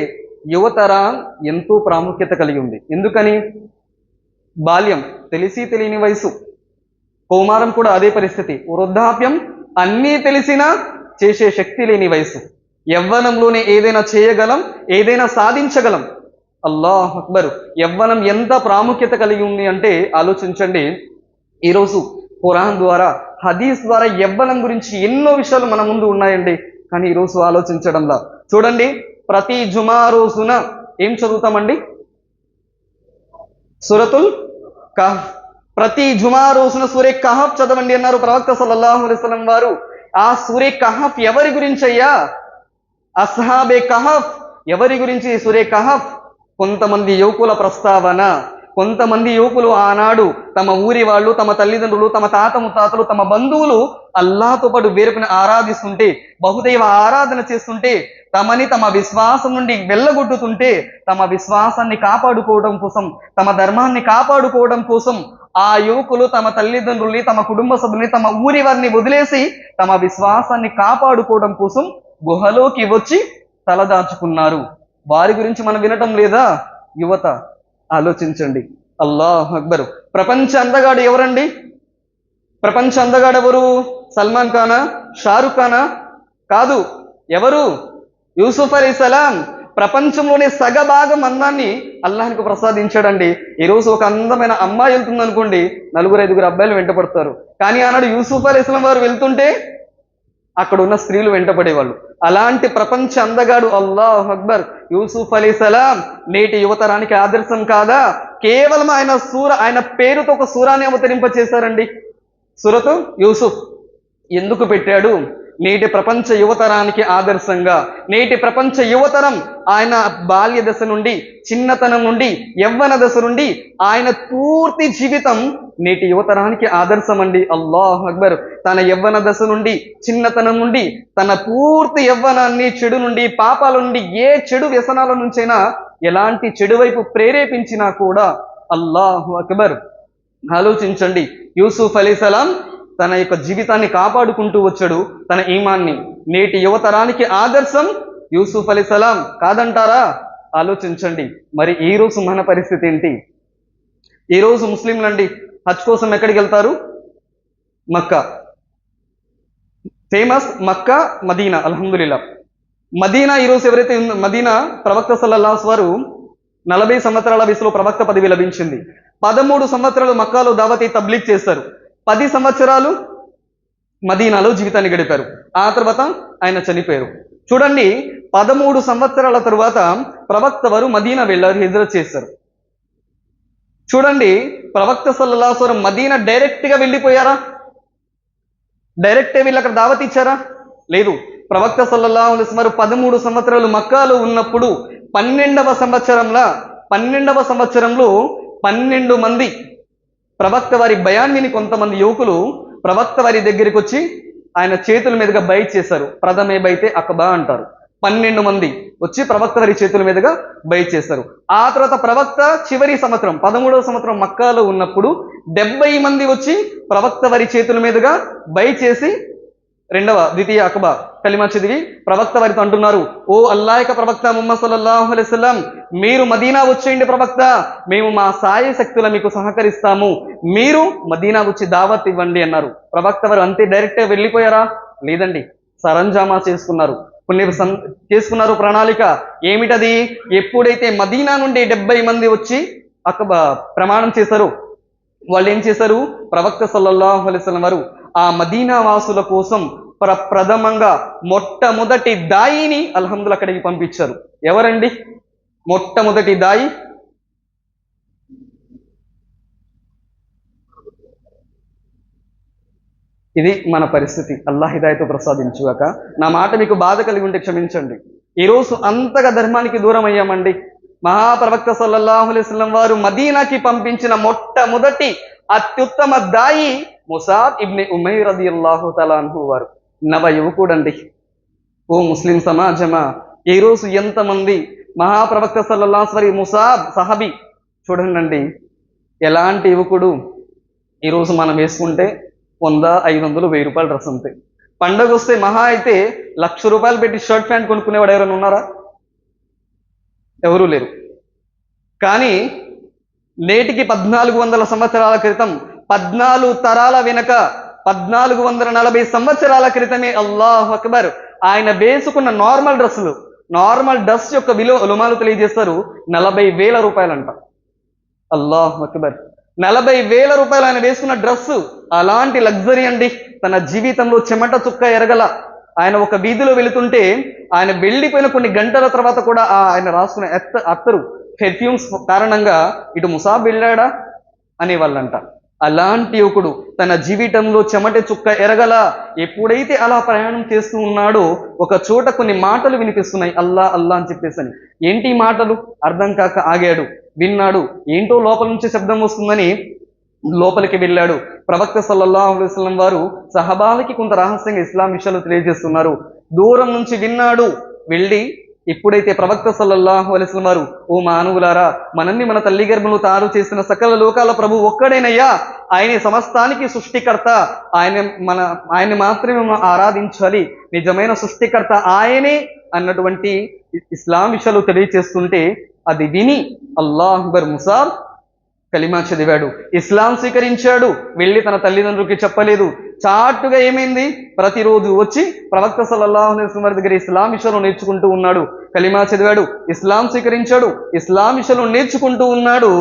యువతరం ఎంతో ప్రాముఖ్యత కలిగి ఉంది. ఎందుకని? బాల్యం తెలిసి తెలియని వయసు, కౌమారం కూడా అదే పరిస్థితి, వృద్ధాప్యం అన్నీ తెలిసినా చేసే శక్తి లేని వయసు. యవ్వనంలోనే ఏదైనా చేయగలం, ఏదైనా సాధించగలం. అల్లాహ్ అక్బర్. యవ్వనం ఎంత ప్రాముఖ్యత కలిగి ఉంది అంటే ఆలోచించండి. ఈరోజు ఖురాన్ ద్వారా, హదీస్ ద్వారా యవ్వనం గురించి ఎన్నో విషయాలు మన ముందు ఉన్నాయండి. కానీ ఈరోజు ఆలోచించడంలా. చూడండి, ప్రతి జుమా రోజున ఏం చదువుతామండి? సూరతుల్ కహఫ్. ప్రతి జుమా రోజున సూరే కహఫ్ చదవండి అన్నారు ప్రవక్త సల్లల్లాహు అలైహి వసల్లం వారు. ఆ సూరే కహఫ్ ఎవరి గురించి అయ్యా? అస్హాబే కహఫ్. ఎవరి గురించి సూరే కహఫ్? కొంతమంది యువకుల ప్రస్తావన. కొంతమంది యువకులు ఆనాడు తమ ఊరి వాళ్ళు, తమ తల్లిదండ్రులు, తమ తాత ముత్తాతలు, తమ బంధువులు అల్లాహ్తో పాటు వేరుకుని ఆరాధిస్తుంటే, బహుదైవ ఆరాధన చేస్తుంటే, తమని తమ విశ్వాసం నుండి వెళ్ళగొట్టుతుంటే, తమ విశ్వాసాన్ని కాపాడుకోవడం కోసం, తమ ధర్మాన్ని కాపాడుకోవడం కోసం ఆ యువకులు తమ తల్లిదండ్రుల్ని, తమ కుటుంబ సభ్యుల్ని, తమ ఊరి వారిని వదిలేసి తమ విశ్వాసాన్ని కాపాడుకోవడం కోసం గుహలోకి వచ్చి తలదాచుకున్నారు. వారి గురించి మనం వినటం లేదా? యువత ఆలోచించండి. అల్లాహ్ అక్బర్. ప్రపంచ అందగాడు ఎవరండి? ప్రపంచ అందగాడు ఎవరు? సల్మాన్ ఖానా? షారుఖ్ ఖానా? కాదు. ఎవరు? యూసుఫ్ అలైహిస్సలాం. ప్రపంచంలోనే సగభాగం అందాన్ని అల్లాహ్నికి ప్రసాదించాడండి. ఈరోజు ఒక అందమైన అమ్మాయి వెళ్తుంది అనుకోండి, 4-5 అబ్బాయిలు వెంటపడతారు. కానీ ఆనాడు యూసుఫ్ అలైహిస్సలాం వారు వెళ్తుంటే అక్కడ ఉన్న స్త్రీలు వెంటపడేవాళ్ళు. అలాంటి ప్రపంచ అందగాడు అల్లాహ్ అక్బర్ యూసుఫ్ అలైహిస్సలాం నేటి యువతరానికి ఆదర్శం కాదా? కేవలం ఆయన పేరుతో ఒక సూరాన్ని అవతరింప చేశారండి. సూరతు యూసుఫ్ ఎందుకు పెట్టాడు? నేటి ప్రపంచ యువతరానికి ఆదర్శంగా. నేటి ప్రపంచ యువతరం ఆయన బాల్య దశ నుండి, చిన్నతనం నుండి, యవ్వన దశ నుండి ఆయన పూర్తి జీవితం నేటి యువతరానికి ఆదర్శం అండి. అల్లాహ్ అక్బర్. తన యవ్వన దశ నుండి, చిన్నతనం నుండి, తన పూర్తి యవ్వనాన్ని చెడు నుండి, పాపాల నుండి, ఏ చెడు వ్యసనాల నుంచైనా, ఎలాంటి చెడు వైపు ప్రేరేపించినా కూడా అల్లాహ్ అక్బర్. ఆలోచించండి. యూసుఫ్ అలైహిస్సలాం తన యొక్క జీవితాన్ని కాపాడుకుంటూ వచ్చాడు, తన ఈమాన్ని. నేటి యువతరానికి ఆదర్శం యూసుఫ్ అలైహిస్సలాం కాదంటారా? ఆలోచించండి. మరి ఈ రోజు మన పరిస్థితి ఏంటి? ఈ రోజు ముస్లింలండి హజ్ కోసం ఎక్కడికి వెళ్తారు? మక్కా. ఫేమస్ మక్కా, మదీనా. అల్హమ్దులిల్లా. మదీనా ఈరోజు ఎవరైతే మదీనా ప్రవక్త సల్లల్లాహు అలైహి వారు 40 సంవత్సరాల వయసులో ప్రవక్త పదవి లభించింది. 13 సంవత్సరాలు మక్కాలో దావతీ తబ్లీగ్ చేశారు. 10 సంవత్సరాలు మదీనాలో జీవితాన్ని గడిపారు. ఆ తర్వాత ఆయన చనిపోయారు. చూడండి, 13 సంవత్సరాల తరువాత ప్రవక్త వారు మదీనా వెళ్ళారు, హిజ్రత్ చేశారు. చూడండి, ప్రవక్త సల్లల్లాహు అలైహి వసల్లం మదీనా డైరెక్ట్ గా వెళ్ళిపోయారా? డైరెక్టే వెళ్ళి అక్కడ దావత్ ఇచ్చారా? లేదు. ప్రవక్త సల్లల్లాహు అలైహి వసల్లం 13 సంవత్సరాలు మక్కాలో ఉన్నప్పుడు 12వ సంవత్సరంలో 12 మంది ప్రవక్త వారి బయాన్ విని కొంతమంది యువకులు ప్రవక్త వారి దగ్గరికి వచ్చి ఆయన చేతుల మీదుగా బైట్ చేశారు. ప్రథమే బైతే అకబా అంటారు. 12 మంది వచ్చి ప్రవక్త వారి చేతుల మీదుగా బైట్ చేశారు. ఆ తర్వాత ప్రవక్త చివరి సంవత్సరం 13వ సంవత్సరం మక్కాలో ఉన్నప్పుడు 70 మంది వచ్చి ప్రవక్త వారి చేతుల మీదుగా బైట్ చేసి ద్వితీయ అకబా కలిమా చదివి ప్రవక్త వారితో అంటున్నారు, ఓ అల్లాహ్ యొక్క ప్రవక్త ముహమ్మద్ సల్లల్లాహు అలైహి వసల్లం, మీరు మదీనా వచ్చేయండి ప్రవక్త, మేము మా సాయ శక్తుల మీకు సహకరిస్తాము, మీరు మదీనా వచ్చి దావత్ ఇవ్వండి అన్నారు. ప్రవక్త వారు అంతే డైరెక్ట్గా వెళ్ళిపోయారా? లేదండి. సరంజామా చేసుకున్నారు, చేసుకున్నారు ప్రణాళిక. ఏమిటది? ఎప్పుడైతే మదీనా నుండి 70 మంది వచ్చి అకబా ప్రమాణం చేశారో వాళ్ళు ఏం చేశారు? ప్రవక్త సల్లల్లాహు అలైహి వసల్లం వారు ఆ మదీనా వాసుల కోసం ప్రథమంగా మొట్టమొదటి దాయిని అల్హమ్దుల్లాహ్ అక్కడికి పంపించారు. ఎవరండి మొట్టమొదటి దాయి? ఇది మన పరిస్థితి. అల్లాహ్ హిదాయతు ప్రసాదించుగాక. నా మాట మీకు బాధ కలిగి ఉంటే క్షమించండి. ఈరోజు అంతగా ధర్మానికి దూరం అయ్యామండి. మహాప్రవక్త సల్లల్లాహు అలైహి వసల్లం వారు మదీనాకి పంపించిన మొట్టమొదటి అత్యుత్తమ దాయి ముసాబ్ ఇబ్న్ ఉమైర్ రదియల్లాహు తఆలా అన్హు వారు. నవ యువకుడండి. ఓ ముస్లిం సమాజమా, ఈరోజు ఎంతమంది మహాప్రవక్త సల్లల్లాహు అలైహి వసల్లం ముసాబ్ సహబీ చూడండి, ఎలాంటి యువకుడు. ఈరోజు మనం వేసుకుంటే 100, 500, 1000 రూపాయల డ్రెస్ అంతే. పండగ వస్తే మహా అయితే 1,00,000 రూపాయలు పెట్టి షర్ట్ ప్యాంట్ కొనుక్కునేవాడు ఎవరైనా ఉన్నారా? ఎవరూ లేరు. కానీ నేటికి 1400 సంవత్సరాల క్రితం, 14 తరాల వెనక, 1440 సంవత్సరాల క్రితమే అల్లాహ్ అక్బర్ ఆయన వేసుకున్న నార్మల్ డ్రెస్ యొక్క విలువ ఉలమాలు తెలియజేస్తారు 40,000 రూపాయలంట. అల్లాహ్ అక్బర్. 40,000 రూపాయలు ఆయన వేసుకున్న డ్రెస్. అలాంటి లగ్జరీ అండి. తన జీవితంలో చెమట చుక్క ఎరగల. ఆయన ఒక వీధిలో వెళుతుంటే ఆయన వెళ్ళిపోయిన కొన్ని గంటల తర్వాత కూడా ఆయన రాసుకున్న అత్తరు పెర్ఫ్యూమ్స్ కారణంగా ఇటు ముసాబ్ వెళ్ళాడా అనేవాళ్ళంట. అలాంటి యువకుడు తన జీవితంలో చెమట చుక్క ఎరగల ఎప్పుడైతే అలా ప్రయాణం చేస్తూ ఉన్నాడో ఒక చోట కొన్ని మాటలు వినిపిస్తున్నాయి, అల్లా అల్లా అని చెప్పేసి. ఏంటి మాటలు అర్థం కాక ఆగాడు, విన్నాడు. ఏంటో లోపల నుంచి శబ్దం వస్తుందని లోపలికి వెళ్ళాడు. ప్రవక్త సల్లల్లాహు అలైహి వసల్లం వారు సహబాలకి కొంత రహస్యంగా ఇస్లాం విషయాలు తెలియజేస్తున్నారు. దూరం నుంచి విన్నాడు. వెళ్ళి ఇప్పుడైతే ప్రవక్త సల్లల్లాహు అలైహి వసల్లం వారు, ఓ మానవులారా, మనల్ని మన తల్లి గర్భంలో తయారు చేసిన సకల లోకాల ప్రభు ఒక్కడేనయ్యా, ఆయనే సమస్తానికి సృష్టికర్త, ఆయన్ని మాత్రమే మనం ఆరాధించాలి, నిజమైన సృష్టికర్త ఆయనే అన్నటువంటి ఇస్లాం విషయాలు తెలియజేస్తుంటే అది విని అల్లాహ్ అక్బర్ ముసాబ్ కలిమా చదివాడు, ఇస్లాం స్వీకరించాడు. వెళ్ళి తన తల్లిదండ్రులకి చెప్పలేదు. చాటుగా ఏమైంది, ప్రతిరోజు వచ్చి ప్రవక్త సల్లల్లాహు అలైహి వసల్లం వారి దగ్గర ఇస్లాం విషయాలు నేర్చుకుంటూ ఉన్నాడు. కలిమా చదివాడు, ఇస్లాం స్వీకరించాడు, ఇస్లాం విషయాలు నేర్చుకుంటూ ఉన్నాడు,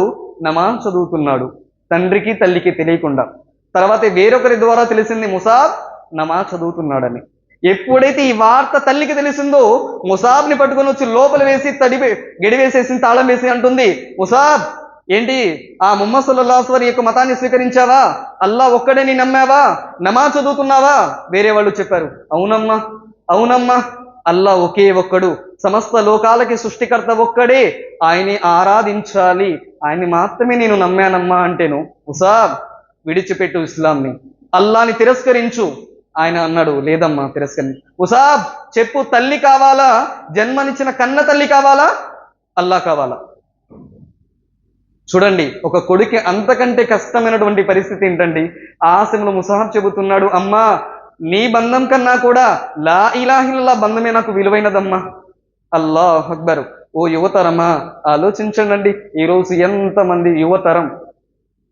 నమాజ్ చదువుతున్నాడు, తండ్రికి తల్లికి తెలియకుండా. తర్వాత వేరొకరి ద్వారా తెలిసింది ముసాబ్ నమాజ్ చదువుతున్నాడని. ఎప్పుడైతే ఈ వార్త తల్లికి తెలిసిందో ముసాబ్ని పట్టుకొని వచ్చి లోపల వేసి గడివేసేసి తాళం వేసి అంటుంది, ముసాబ్ ఏంటి ఆ ముహమ్మద్ సల్లల్లాహు అలైహి వసల్లం యొక్క మతాన్ని స్వీకరించావా, అల్లా ఒక్కడే నీ నమ్మావా, నమాజ్ చదువుతున్నావా? వేరే వాళ్ళు చెప్పారు, అవునమ్మా అవునమ్మా, అల్లా ఒకే ఒక్కడు, సమస్త లోకాలకి సృష్టికర్త ఒక్కడే, ఆయన్ని ఆరాధించాలి, ఆయన్ని మాత్రమే నేను నమ్మానమ్మా. అంటేను ముసాబ్ విడిచిపెట్టు ఇస్లాంని, అల్లాని తిరస్కరించు. ఆయన అన్నాడు, లేదమ్మా తిరస్కరి. ముసాబ్ చెప్పు, తల్లి కావాలా, జన్మనిచ్చిన కన్న తల్లి కావాలా, అల్లా కావాలా? చూడండి, ఒక కొడుకి అంతకంటే కష్టమైనటువంటి పరిస్థితి ఏంటండి. ఆ సమయంలో ముసాబ్ చెబుతున్నాడు, అమ్మా నీ బంధం కన్నా కూడా లా ఇలాహ ఇల్లల్లాహ్ బంధమే నాకు విలువైనదమ్మా. అల్లాహ్ అక్బర్. ఓ యువతరమా ఆలోచించండి, ఈరోజు ఎంతమంది యువతరం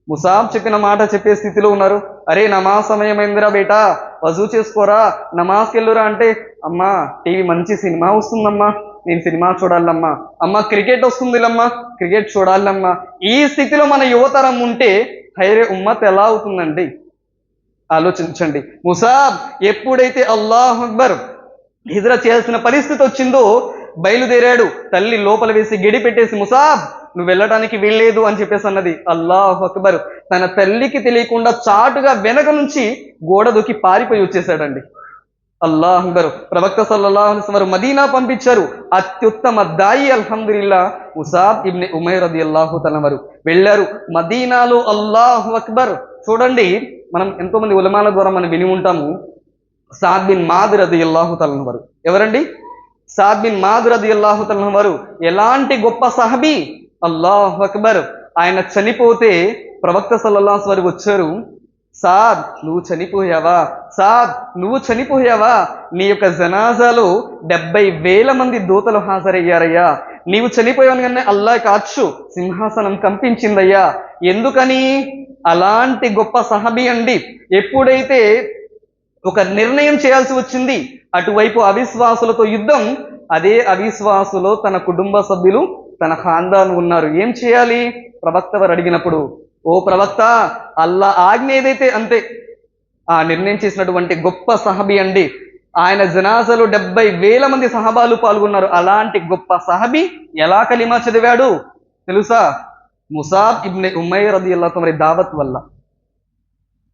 ముసాబ్ చెప్పిన మాట చెప్పే స్థితిలో ఉన్నారు. అరే నమాజ్ సమయమైందిరా బేటా, వజూ చేసుకోరా, నమాజ్కి వెళ్ళురా అంటే, అమ్మా టీవీ మంచి సినిమా వస్తుందమ్మా, నేను సినిమా చూడాలమ్మా, అమ్మ క్రికెట్ వస్తుందిలమ్మా, క్రికెట్ చూడాలమ్మా. ఈ స్థితిలో మన యువతరం ఉంటే హైరే ఉమ్మత్ ఎలా అవుతుందండి? ఆలోచించండి. ముసాబ్ ఎప్పుడైతే అల్లాహ్ అక్బర్ హిజ్రా చేయాల్సిన పరిస్థితి వచ్చిందో బయలుదేరాడు. తల్లి లోపల వేసి గడి పెట్టేసి, ముసాబ్ నువ్వు వెళ్ళడానికి వీల్లేదు అని చెప్పేసి అన్నది. అల్లాహ్ అక్బర్. తన తల్లికి తెలియకుండా చాటుగా వెనక నుంచి గోడ దూకి పారిపోయి వచ్చేసాడండి. అల్లాహ్ అక్బర్. ప్రవక్త సల్లల్లాహు అలైహి వసల్లం మదీనా పంపించారు. అత్యుత్తమ దాయి అల్హమ్దులిల్లా ముసాబ్ ఇబ్న్ ఉమైర్ రదియల్లాహు తఆలా వారు వెళ్ళారు మదీనాలో. అల్లాహు అక్బర్. చూడండి, మనం ఎంతో మంది ఉలమాల ద్వారా మనం విని ఉంటాము. సాద్ బిన్ మాద్ రదియల్లాహు తఆలా వారు ఎవరండి? సాద్ బిన్ మాద్ రదియల్లాహు తఆలా వారు ఎలాంటి గొప్ప సహబీ! అల్లాహు అక్బర్. ఆయన చనిపోతే ప్రవక్త సల్లల్లాహు అలైహి వసల్లం వచ్చారు. సాద్ నువ్వు చనిపోయావా, సాద్ నువ్వు చనిపోయావా, నీ యొక్క జనాజాలో 70,000 మంది దూతలు హాజరయ్యారయ్యా, నీవు చనిపోయావు కానీ అల్లా కాచు సింహాసనం కంపించిందయ్యా. ఎందుకని? అలాంటి గొప్ప సహబీ అండి. ఎప్పుడైతే ఒక నిర్ణయం చేయాల్సి వచ్చింది, అటువైపు అవిశ్వాసులతో యుద్ధం, అదే అవిశ్వాసులో తన కుటుంబ సభ్యులు, తన ఖాందాన్ ఉన్నారు. ఏం చేయాలి? ప్రవక్త వారు అడిగినప్పుడు, ఓ ప్రవక్త, అల్లా ఆజ్ఞ ఏదైతే అంతే. ఆ నిర్ణయం చేసినటువంటి గొప్ప సహబీ అండి. ఆయన జనాజాలో 70,000 మంది సహబాలు పాల్గొన్నారు. అలాంటి గొప్ప సహబీ ఎలా కలిమా చదివాడు తెలుసా? ముసాబ్ ఇబ్న్ ఉమైర్ రదియల్లాహు తఆలా దావత్ వల్ల.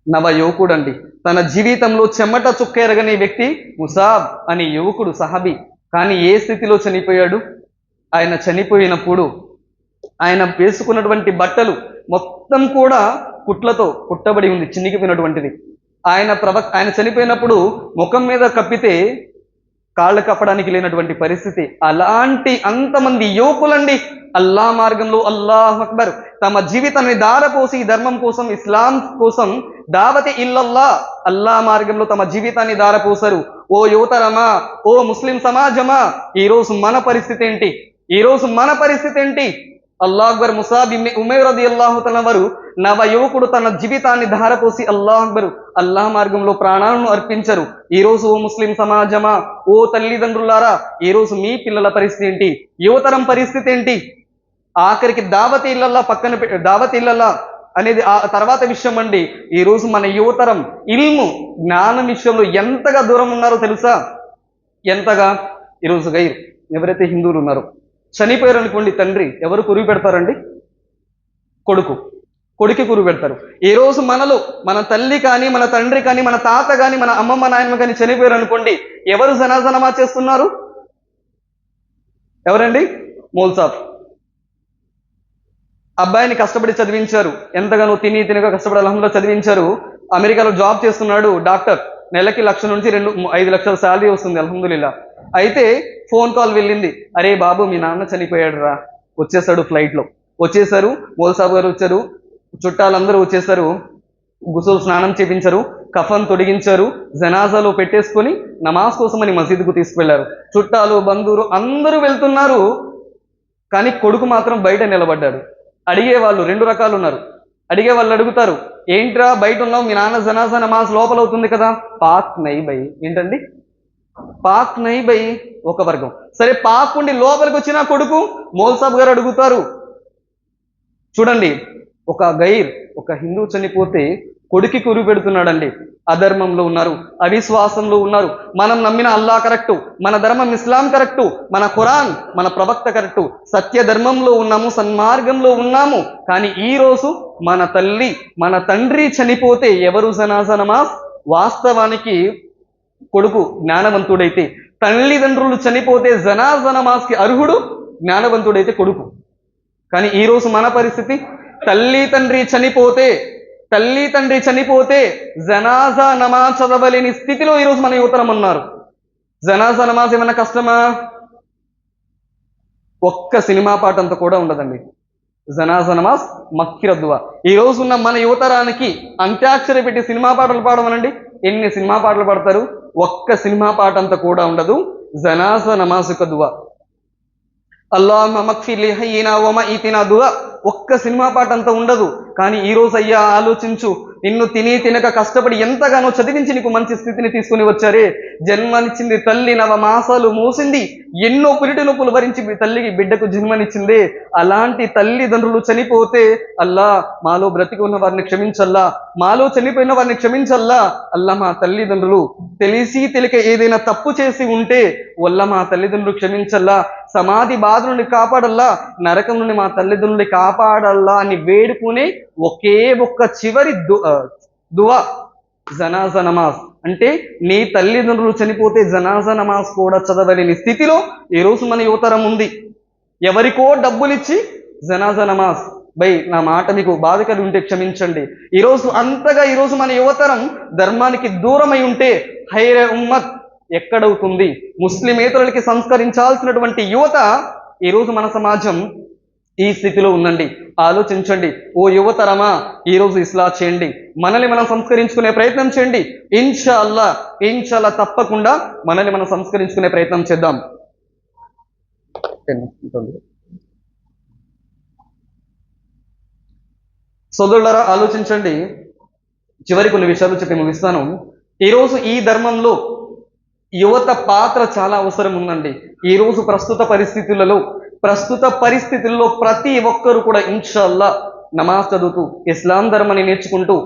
నవ యువకుడు అండి. తన జీవితంలో చెమట చుక్క ఎరగని వ్యక్తి ముసాబ్ అనే యువకుడు సహబీ. కానీ ఏ స్థితిలో చనిపోయాడు? ఆయన చనిపోయినప్పుడు ఆయన వేసుకున్నటువంటి బట్టలు మొత్తం కూడా కుట్లతో కుట్టబడి ఉంది, చినిగిపోయినటువంటిది. ఆయన చనిపోయినప్పుడు ముఖం మీద కప్పితే కాళ్ళు కప్పడానికి లేనటువంటి పరిస్థితి. అలాంటి అంతమంది యువకులండి అల్లా మార్గంలో, అల్లాహ్ అక్బర్, తమ జీవితాన్ని దారపోసి ధర్మం కోసం, ఇస్లాం కోసం, దావతి ఇల్లల్లా, అల్లా మార్గంలో తమ జీవితాన్ని దారపోసారు. ఓ యువతరమా, ఓ ముస్లిం సమాజమా, ఈరోజు మన పరిస్థితి ఏంటి? ఈరోజు మన పరిస్థితి ఏంటి? అల్లాహ్ అక్బర్. ముసాబ్ ఇబ్న్ ఉమైర్ రదియల్లాహు తఆలా వారు నవ యువకుడు తన జీవితాన్ని ధారపోసి అల్లాహ్ అక్బర్ అల్లాహ్ మార్గంలో ప్రాణాలను అర్పించరు. ఈ రోజు ఓ ముస్లిం సమాజమా, ఓ తల్లిదండ్రులారా, ఈ రోజు మీ పిల్లల పరిస్థితి ఏంటి? యువతరం పరిస్థితి ఏంటి? ఆఖరికి దావత్ ఇల్లల్లా అనేది ఆ తర్వాత విషయం అండి. ఈ రోజు మన యువతరం ఇల్ము జ్ఞానం విషయంలో ఎంతగా దూరం ఉన్నారో తెలుసా? ఎంతగా? ఈరోజు గైర్ ఎవరైతే హిందువులు ఉన్నారో చనిపోయారు అనుకోండి, తండ్రి ఎవరు కురివి పెడతారండి? కొడుకు. కొడుకు కురు పెడతారు. ఈ రోజు మనలో మన తల్లి కానీ, మన తండ్రి కానీ, మన తాత కానీ, మన అమ్మమ్మ నాయనమ్మ కానీ చనిపోయారు అనుకోండి, ఎవరు జనాజా నమాజ్ చేస్తున్నారు? ఎవరండి? మౌల్సాబ్. అబ్బాయిని కష్టపడి చదివించారు, ఎంతగానో తినగా కష్టపడి అల్హమ్దులిల్లాహ్ చదివించారు. అమెరికాలో జాబ్ చేస్తున్నాడు డాక్టర్, నెలకి 1,00,000 నుంచి 5 లక్షల శాలరీ వస్తుంది అల్హమ్దులిల్లాహ్. అయితే ఫోన్ కాల్ వెళ్ళింది, అరే బాబు మీ నాన్న చనిపోయాడు రా. వచ్చేసాడు, ఫ్లైట్లో వచ్చేసారు. మౌల్సాబ్ గారు వచ్చారు, చుట్టాలందరూ వచ్చేసారు. గుసూల్ స్నానం చేపించారు, కఫన్ తొడిగించారు, జనాజాలో పెట్టేసుకొని నమాజ్ కోసమని మసీదుకు తీసుకువెళ్లారు. చుట్టాలు బంధువులు అందరూ వెళ్తున్నారు, కానీ కొడుకు మాత్రం బయట నిలబడ్డాడు. అడిగేవాళ్ళు 2 రకాలు ఉన్నారు. అడిగే వాళ్ళు అడుగుతారు, ఏంట్రా బయట ఉన్నావు, మీ నాన్న జనాజా నమాజ్ లోపల అవుతుంది కదా. పాక్ నై బై. ఏంటండి పాక్ నై బై? ఒక వర్గం. సరే, పాక్ ఉండి లోపలికి వచ్చిన కొడుకు, మౌల్సాబ్ గారు అడుగుతారు, చూడండి, ఒక హిందూ చనిపోతే కొడుకి కురి పెడుతున్నాడండి. అధర్మంలో ఉన్నారు, అవిశ్వాసంలో ఉన్నారు. మనం నమ్మిన అల్లా కరెక్టు, మన ధర్మం ఇస్లాం కరెక్టు, మన ఖురాన్, మన ప్రవక్త కరెక్టు, సత్య ధర్మంలో ఉన్నాము, సన్మార్గంలో ఉన్నాము. కానీ ఈ రోజు మన తల్లి, మన తండ్రి చనిపోతే ఎవరు జనాజా నమాజ్? వాస్తవానికి కొడుకు జ్ఞానవంతుడైతే, తల్లిదండ్రులు చనిపోతే జనాజా నమాజ్కి అర్హుడు జ్ఞానవంతుడైతే కొడుకు. కానీ ఈ రోజు మన పరిస్థితి, తల్లి తండ్రి చనిపోతే జనాజా నమాజ్ చదవలేని స్థితిలో ఈరోజు మన యువతరం ఉన్నారు. జనాజా నమాజ్ ఏమన్నా కష్టమా? ఒక్క సినిమా పాట అంతా కూడా ఉండదండి. జనాజా నమాజ్ మక్కిర దువా. ఈ రోజు ఉన్న మన యువతరానికి అంత్యాక్షరి పెట్టి సినిమా పాటలు పాడమనండి, ఎన్ని సినిమా పాటలు పాడతారు? ఒక్క సినిమా పాట అంతా కూడా ఉండదు. జనాజా నమాజ్ యొక్క దువా, అల్లాహుమ్మ మగ్ఫిర్ లి హయ్యినా వ మయితినా దువా, ఒక్క సినిమా పాట అంతా ఉండదు. కానీ ఈ రోజు అయ్యా ఆలోచించు, నిన్ను తినక కష్టపడి ఎంతగానో చదివించి నీకు మంచి స్థితిని తీసుకుని వచ్చారే, జన్మనిచ్చింది తల్లి, 9 మాసాలు మోసింది, ఎన్నో పురిటి నొప్పులు భరించి తల్లికి బిడ్డకు జన్మనిచ్చిందే. అలాంటి తల్లిదండ్రులు చనిపోతే, అల్లా మాలో బ్రతికి ఉన్న వారిని క్షమించల్లా, మాలో చనిపోయిన వారిని క్షమించల్లా. అల్లా మా తల్లిదండ్రులు తెలియక ఏదైనా తప్పు చేసి ఉంటే వల్ల మా తల్లిదండ్రులు క్షమించల్లా, సమాధి బాధ నుండి కాపాడల్లా, నరకం నుండి మా తల్లిదండ్రుల్ని కాపాడల్లా అని వేడుకునే ఒకే ఒక్క చివరి దువా జనాజా నమాజ్. అంటే నీ తల్లిదండ్రులు చనిపోతే జనాజా నమాజ్ కూడా చదవలేని స్థితిలో ఈ రోజు మన యువతరం ఉంది. ఎవరికో డబ్బులిచ్చి జనాజా నమాజ్. నా మాట మీకు బాధ కలిగి ఉంటే క్షమించండి. ఈరోజు మన యువతరం ధర్మానికి దూరమై ఉంటే హైరే ఉమ్మత్ ఎక్కడవుతుంది? ముస్లిమేతరులకి సంస్కరించాల్సినటువంటి యువత ఈరోజు మన సమాజం ఈ స్థితిలో ఉందండి. ఆలోచించండి ఓ యువతరమా, ఈరోజు ఇస్లా చేయండి, మనల్ని మనం సంస్కరించుకునే ప్రయత్నం చేయండి. ఇన్షాల్లా తప్పకుండా మనల్ని మనం సంస్కరించుకునే ప్రయత్నం చేద్దాం. సోదరులారా, ఆలోచించండి. చివరి కొన్ని విషయాలు చెప్పి ముగిస్తాను. ఈరోజు ఈ ధర్మంలో యువత పాత్ర చాలా అవసరం ఉందండి. ఈరోజు ప్రస్తుత పరిస్థితుల్లో ప్రతి ఒక్కరు కూడా ఇన్షాల్లా నమాజ్ చదువుతూ ఇస్లాం ధర్మాన్ని నేర్చుకుంటూ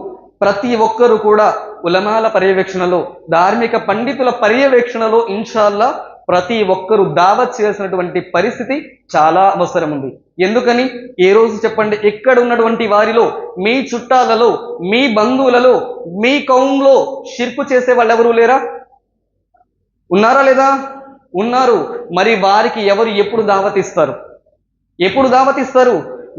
ప్రతి ఒక్కరు కూడా ఉలమాల పర్యవేక్షణలో, ధార్మిక పండితుల పర్యవేక్షణలో ఇన్షాల్లా ప్రతి ఒక్కరూ దావత్ చేయాల్సినటువంటి పరిస్థితి చాలా అవసరం ఉంది. ఎందుకని? ఏ రోజు చెప్పండి, ఎక్కడ ఉన్నటువంటి వారిలో, మీ చుట్టాలలో, మీ బంధువులలో, మీ కౌంలో షిర్కు చేసే వాళ్ళు ఎవరు లేరా? ఉన్నారా లేదా? ఉన్నారు. మరి వారికి ఎవరు ఎప్పుడు దావత్ ఇస్తారు?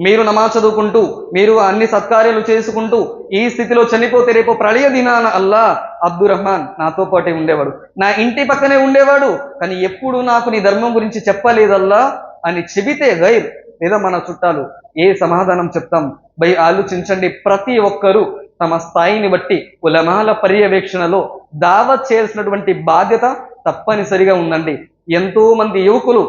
మీరు నమాజ్ చదువుకుంటూ, మీరు అన్ని సత్కార్యాలు చేసుకుంటూ ఈ స్థితిలో చనిపోతే రేపు ప్రళయ దినాన అల్లా అబ్దుర్ రహమాన్ నాతో పాటే ఉండేవాడు, నా ఇంటి పక్కనే ఉండేవాడు, కానీ ఎప్పుడు నాకు నీ ధర్మం గురించి చెప్పలేదల్లా అని చెబితే గైర్ లేదా మన చుట్టాలు ఏ సమాధానం చెప్తాం? ఆలోచించండి. ప్రతి ఒక్కరూ తమ స్థాయిని బట్టి ఉలమాల పర్యవేక్షణలో దావత్ చేయాల్సినటువంటి బాధ్యత తప్పనిసరిగా ఉందండి. ఎంతో మంది యువకులు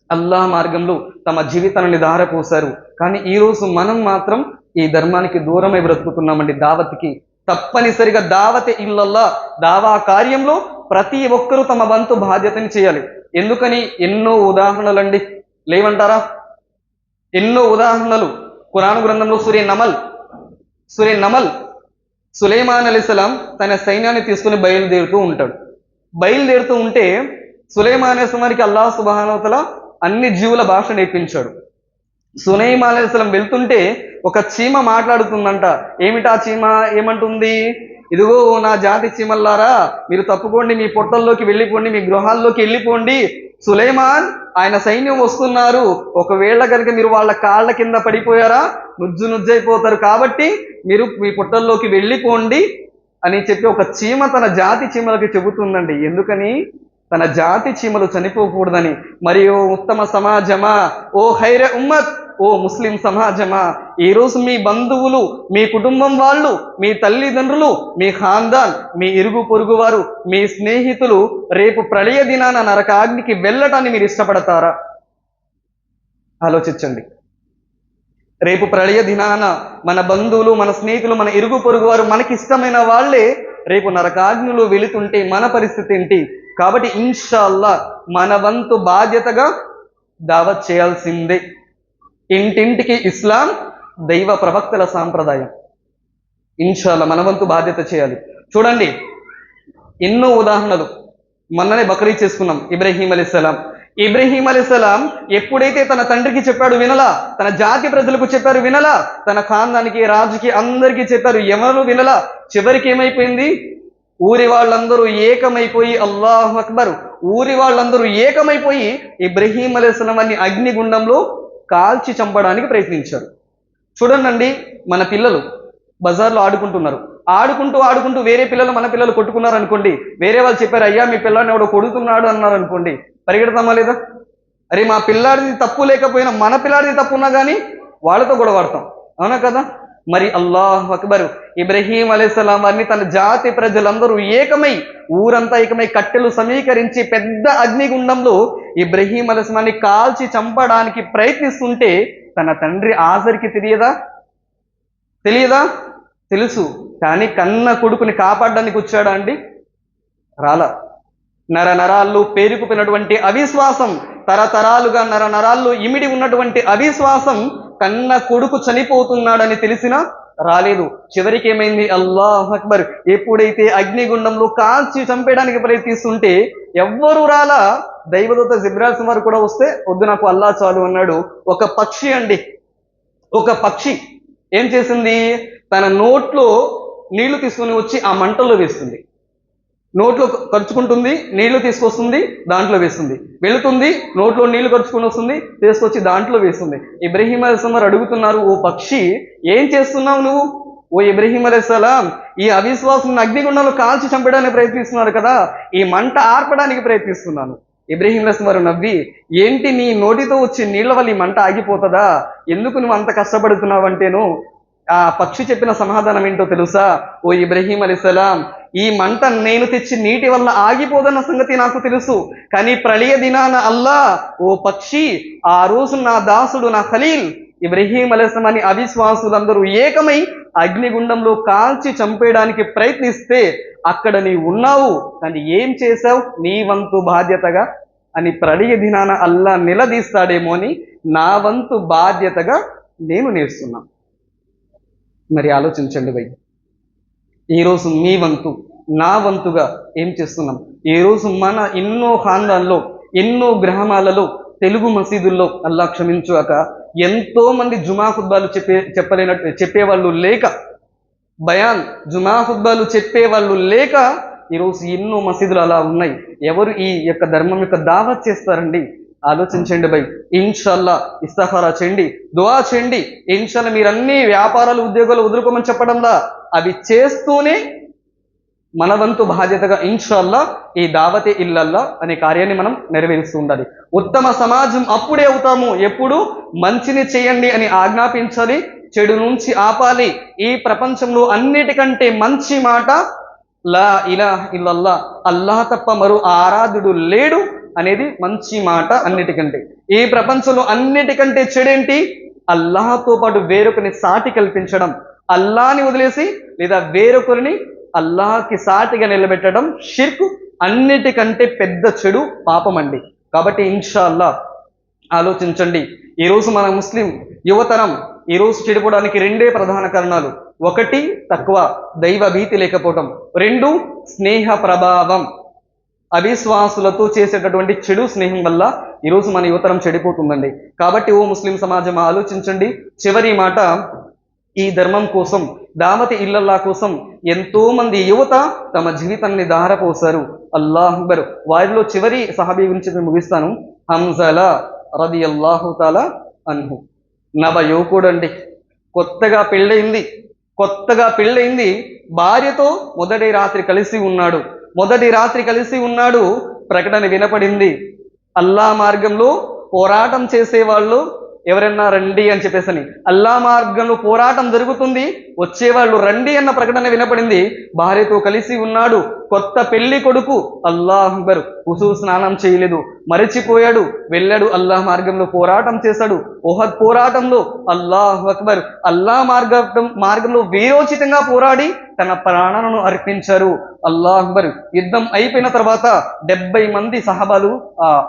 అల్లాహ్ మార్గంలో తమ జీవితాన్ని ధారపోశారు. కానీ ఈరోజు మనం మాత్రం ఈ ధర్మానికి దూరమై బ్రతుకుతున్నామండి. దావత్కి తప్పనిసరిగా దావతే ఇల్లల్లా, దావా కార్యంలో ప్రతి ఒక్కరూ తమ వంతు బాధ్యతని చేయాలి. ఎందుకని? ఎన్నో ఉదాహరణలండి, లేవంటారా? ఎన్నో ఉదాహరణలు ఖురాన్ గ్రంథంలో సూరే నమల్ సులైమాన్ అలైహిస్సలాం తన సైన్యాన్ని తీసుకుని బయలుదేరుతూ ఉంటే సులైమాన్ అలైహిస్సలాంకి అల్లాహ్ సుబ్హానహు వ తఆలా అన్ని జీవుల భాష నేర్పించాడు. సునైమ అలైహిస్సలాం వెళ్తుంటే ఒక చీమ మాట్లాడుతుందంట. ఏమిటా చీమ ఏమంటుంది? ఇదిగో నా జాతి చీమల్లారా, మీరు తప్పుకోండి, మీ పొట్టల్లోకి వెళ్ళిపోండి, మీ గృహాల్లోకి వెళ్ళిపోండి. సులైమాన్ ఆయన సైన్యం వస్తున్నారు, ఒకవేళ కనుక మీరు వాళ్ళ కాళ్ళ కింద పడిపోయారా నుజ్జైపోతారు, కాబట్టి మీరు మీ పొట్టల్లోకి వెళ్ళిపోండి అని చెప్పి ఒక చీమ తన జాతి చీమలకి చెబుతుందండి. ఎందుకని? తన జాతి చీమలు చనిపోకూడదని. మరియు ఉత్తమ సమాజమా, ఓ హైర ఉమ్మత్, ఓ ముస్లిం సమాజమా, ఈరోజు మీ బంధువులు, మీ కుటుంబం వాళ్ళు, మీ తల్లిదండ్రులు, మీ ఖాందాన్, మీ ఇరుగు పొరుగు వారు, మీ స్నేహితులు రేపు ప్రళయ దినాన నరకాగ్నికి వెళ్ళటాన్ని మీరు ఇష్టపడతారా? ఆలోచించండి. రేపు ప్రళయ దినాన మన బంధువులు, మన స్నేహితులు, మన ఇరుగు పొరుగు వారు, మనకి ఇష్టమైన వాళ్ళే రేపు నరకాగ్నిలో వెళుతుంటే మన పరిస్థితి ఏంటి? కాబట్టి ఇన్షాల్లా మన వంతు బాధ్యతగా దావత్ చేయాల్సిందే. ఇంటింటికి ఇస్లాం దైవ ప్రవక్తల సాంప్రదాయం. ఇన్షాల్లా మన వంతు బాధ్యత చేయాలి. చూడండి, ఎన్నో ఉదాహరణలు. మొన్ననే బక్రీద్ చేసుకున్నాం. ఇబ్రహీం అలైహిస్సలాం ఎప్పుడైతే తన తండ్రికి చెప్పాడు వినలా, తన జాతి ప్రజలకు చెప్పారు వినలా, తన ఖాందానికి, రాజుకి, అందరికీ చెప్పారు, ఎవరు వినలా. చివరికి ఏమైపోయింది? ఊరి వాళ్ళందరూ ఏకమైపోయి, అల్లాహు అక్బర్, ఊరి వాళ్ళందరూ ఏకమైపోయి ఇబ్రహీం అలైహిస్సలాంని అగ్నిగుండంలో కాల్చి చంపడానికి ప్రయత్నించారు. చూడండి, మన పిల్లలు బజార్లో ఆడుకుంటున్నారు. ఆడుకుంటూ వేరే పిల్లలు, మన పిల్లలు కొట్టుకున్నారు అనుకోండి. వేరే వాళ్ళు చెప్పారు, అయ్యా మీ పిల్లాడిని ఎవడో కొడుతున్నాడు అన్నారు అనుకోండి. పరిగెడతామా లేదా? అరే మా పిల్లాడిది తప్పు లేకపోయినా, మన పిల్లాడిది తప్పు ఉన్నా కానీ వాళ్ళతో గొడవడతాం, అవునా కదా? మరి అల్లాహు అక్బర్, ఇబ్రహీం అలైహిస్సలాం వారిని తన జాతి ప్రజలందరూ ఏకమై, ఊరంతా ఏకమై కట్టెలు సమీకరించి పెద్ద అగ్నిగుండంలో ఇబ్రహీం అలైహిస్సలాంని కాల్చి చంపడానికి ప్రయత్నిస్తుంటే తన తండ్రి ఆజర్కి తెలియదా? తెలుసు. కానీ కన్న కొడుకుని కాపాడడానికి వచ్చాడా అండి? రాలా. నరాల్లో పేరుకుపోయినటువంటి అవిశ్వాసం, తరతరాలుగా నరాల్లో ఇమిడి ఉన్నటువంటి అవిశ్వాసం, కన్న కొడుకు చనిపోతున్నాడని తెలిసినా రాలేదు. చివరికి ఏమైంది? అల్లాహు అక్బర్, ఎప్పుడైతే అగ్నిగుండంలో కాల్చి చంపేయడానికి ప్రయత్నిస్తుంటే ఎవ్వరూ రాలా. దైవదూత జిబ్రాయిల్ వారు కూడా వస్తే, వద్దు నాకు అల్లా చాలు అన్నాడు. ఒక పక్షి అండి, ఒక పక్షి ఏం చేసింది? తన నోట్లో నీళ్లు తీసుకొని వచ్చి ఆ మంటల్లో వేస్తుంది. నోట్లో ఖర్చుకుంటుంది, నీళ్లు తీసుకొస్తుంది, దాంట్లో వేస్తుంది. వెళుతుంది, నోట్లో నీళ్లు ఖర్చుకొని వస్తుంది, తీసుకొచ్చి దాంట్లో వేస్తుంది. ఇబ్రహీం అలైహిస్సలాం అడుగుతున్నారు, ఓ పక్షి ఏం చేస్తున్నావు నువ్వు? ఓ ఇబ్రహీం అలైహిస్సలాం, ఈ అవిశ్వాసం అగ్నిగుండంలో కాల్చి చంపడానికి ప్రయత్నిస్తున్నారు కదా, ఈ మంట ఆర్పడానికి ప్రయత్నిస్తున్నాను. ఇబ్రహీం అలైహిస్సలాం వారు నవ్వి, ఏంటి నీ నోటితో వచ్చి నీళ్ల వల్ల ఈ మంట ఆగిపోతుందా? ఎందుకు నువ్వు అంత కష్టపడుతున్నావు అంటేను ఆ పక్షి చెప్పిన సమాధానం ఏంటో తెలుసా? ఓ ఇబ్రహీం అలైహిస్సలాం, ఈ మంట నేను తెచ్చి నీటి వల్ల ఆగిపోదన్న సంగతి నాకు తెలుసు, కానీ ప్రళయ దినాన అల్లా, ఓ పక్షి, ఆ రోజు నా దాసుడు, నా ఖలీల్ ఇబ్రహీం అలైహిస్సలాంని అవిశ్వాసులందరూ ఏకమై అగ్నిగుండంలో కాల్చి చంపేయడానికి ప్రయత్నిస్తే అక్కడ నీవు ఉన్నావు, కానీ ఏం చేశావు? నీ వంతు బాధ్యతగా అని ప్రళయ దినాన అల్లా నిలదీస్తాడేమో అని నా వంతు బాధ్యతగా నేను నేర్చుకున్నాను. మరి ఆలోచించండి భయ్, ఈరోజు మీ వంతు, నా వంతుగా ఏం చేస్తున్నాం? ఈరోజు మన ఎన్నో ఖాందాల్లో, ఎన్నో గ్రామాలలో, తెలుగు మసీదుల్లో అల్లా క్షమించుగాక ఎంతో మంది జుమా ఖుత్బాలు చెప్పేవాళ్ళు లేక, బయాన్ జుమా ఖుత్బాలు చెప్పేవాళ్ళు లేక ఈరోజు ఎన్నో మసీదులు అలా ఉన్నాయి. ఎవరు ఈ యొక్క ధర్మం యొక్క దావత్ చేస్తారండి? ఆలోచించండి భయ్. ఇన్షాల్లా ఇస్తఖారా చేయండి, దుఆ చేయండి. ఇన్షాల్లా మీరు అన్ని వ్యాపారాలు, ఉద్యోగాలు వదులుకోమని చెప్పడంలా, అవి చేస్తూనే మన వంతు బాధ్యతగా ఇన్షాల్లా ఈ దావతే ఇల్లల్లా అనే కార్యాన్ని మనం నెరవేరుస్తూ ఉండాలి. ఉత్తమ సమాజం అప్పుడే అవుతాము ఎప్పుడు మంచిని చేయండి అని ఆజ్ఞాపించాలి, చెడు నుంచి ఆపాలి. ఈ ప్రపంచంలో అన్నిటికంటే మంచి మాట లా ఇలాహ ఇల్లల్లా, అల్లాహ్ తప్ప మరో ఆరాధ్యుడు లేడు అనేది మంచి మాట అన్నిటికంటే. ఈ ప్రపంచంలో అన్నిటికంటే చెడేంటి? అల్లాహతో పాటు వేరొకరిని సాటి కల్పించడం, అల్లాహని వదిలేసి లేదా వేరొకరిని అల్లాహకి సాటిగా నిలబెట్టడం షిర్క్. అన్నిటికంటే పెద్ద చెడు పాపం అండి. కాబట్టి ఇన్షాల్లా ఆలోచించండి. ఈరోజు మన ముస్లిం యువతరం ఈరోజు చెడిపోవడానికి రెండే ప్రధాన కారణాలు. ఒకటి తక్కువ దైవ భీతి లేకపోవటం, రెండు స్నేహ ప్రభావం. అవిశ్వాసులతో చేసేటటువంటి చెడు స్నేహం వల్ల ఈరోజు మన యువతరం చెడిపోతుందండి. కాబట్టి ఓ ముస్లిం సమాజం ఆలోచించండి. చివరి మాట, ఈ ధర్మం కోసం, దావతి ఇల్లల్లా కోసం ఎంతో మంది యువత తమ జీవితాన్ని దారపోసారు. అల్లాహ్ అక్బర్. వారిలో చివరి సహాబీ గురించి నేను ముగిస్తాను. హంజలా రదియల్లాహు తాలా అన్హు. నవ యువకుడు అండి. కొత్తగా పెళ్ళయింది. భార్యతో మొదటి రాత్రి కలిసి ఉన్నాడు. ప్రకటన వినపడింది. అల్లా మార్గంలో పోరాటం చేసేవాళ్ళు ఎవరన్నా రండి అని చెప్పేసని, అల్లా మార్గంలో పోరాటం జరుగుతుంది, వచ్చేవాళ్ళు రండి అన్న ప్రకటన వినపడింది. భార్యతో కలిసి ఉన్నాడు. కొత్త పెళ్లి కొడుకు. అల్లాహ్ అక్బర్. ఉసూ స్నానం చేయలేదు, మరచిపోయాడు. వెళ్ళాడు, అల్లాహ్ మార్గంలో పోరాటం చేశాడు. ఓహద్ పోరాటంలో అల్లాహ్ అక్బర్, అల్లాహ్ మార్గంలో వీరోచితంగా పోరాడి తన ప్రాణాలను అర్పించారు. అల్లాహ్ అక్బర్. యుద్ధం అయిపోయిన తర్వాత 70 మంది సహబాలు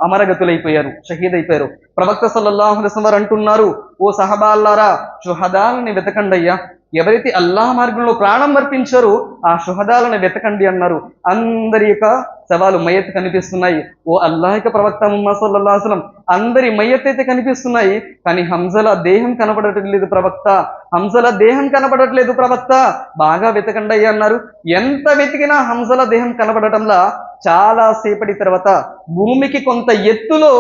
అమరగతులైపోయారు, షహీద్ అయిపోయారు. ప్రవక్త సల్లల్లాహు అలైహి వసల్లం అంటున్నారు, ఓ సహబాల్లారా, షుహదాలని వెతకండి అయ్యా. ఎవరైతే అల్లాహ్ మార్గంలో ప్రాణం అర్పించారో ఆ షుహదాలను వెతకండి అన్నారు. అందరి యొక్క శవాలు మయ్యత్ కనిపిస్తున్నాయి. ఓ అల్లాహ్ యొక్క ప్రవక్త ముహమ్మద్ సల్లల్లాహు అలైహి వసల్లం, అందరి మయ్యత్ అయితే కనిపిస్తున్నాయి, కానీ హంజలా దేహం కనపడట్లేదు ప్రవక్త. బాగా వెతకండి అయ్యా అన్నారు. ఎంత వెతికినా హంజలా దేహం కనపడటంలా చాలా సేపటి తర్వాత భూమికి కొంత ఎత్తులో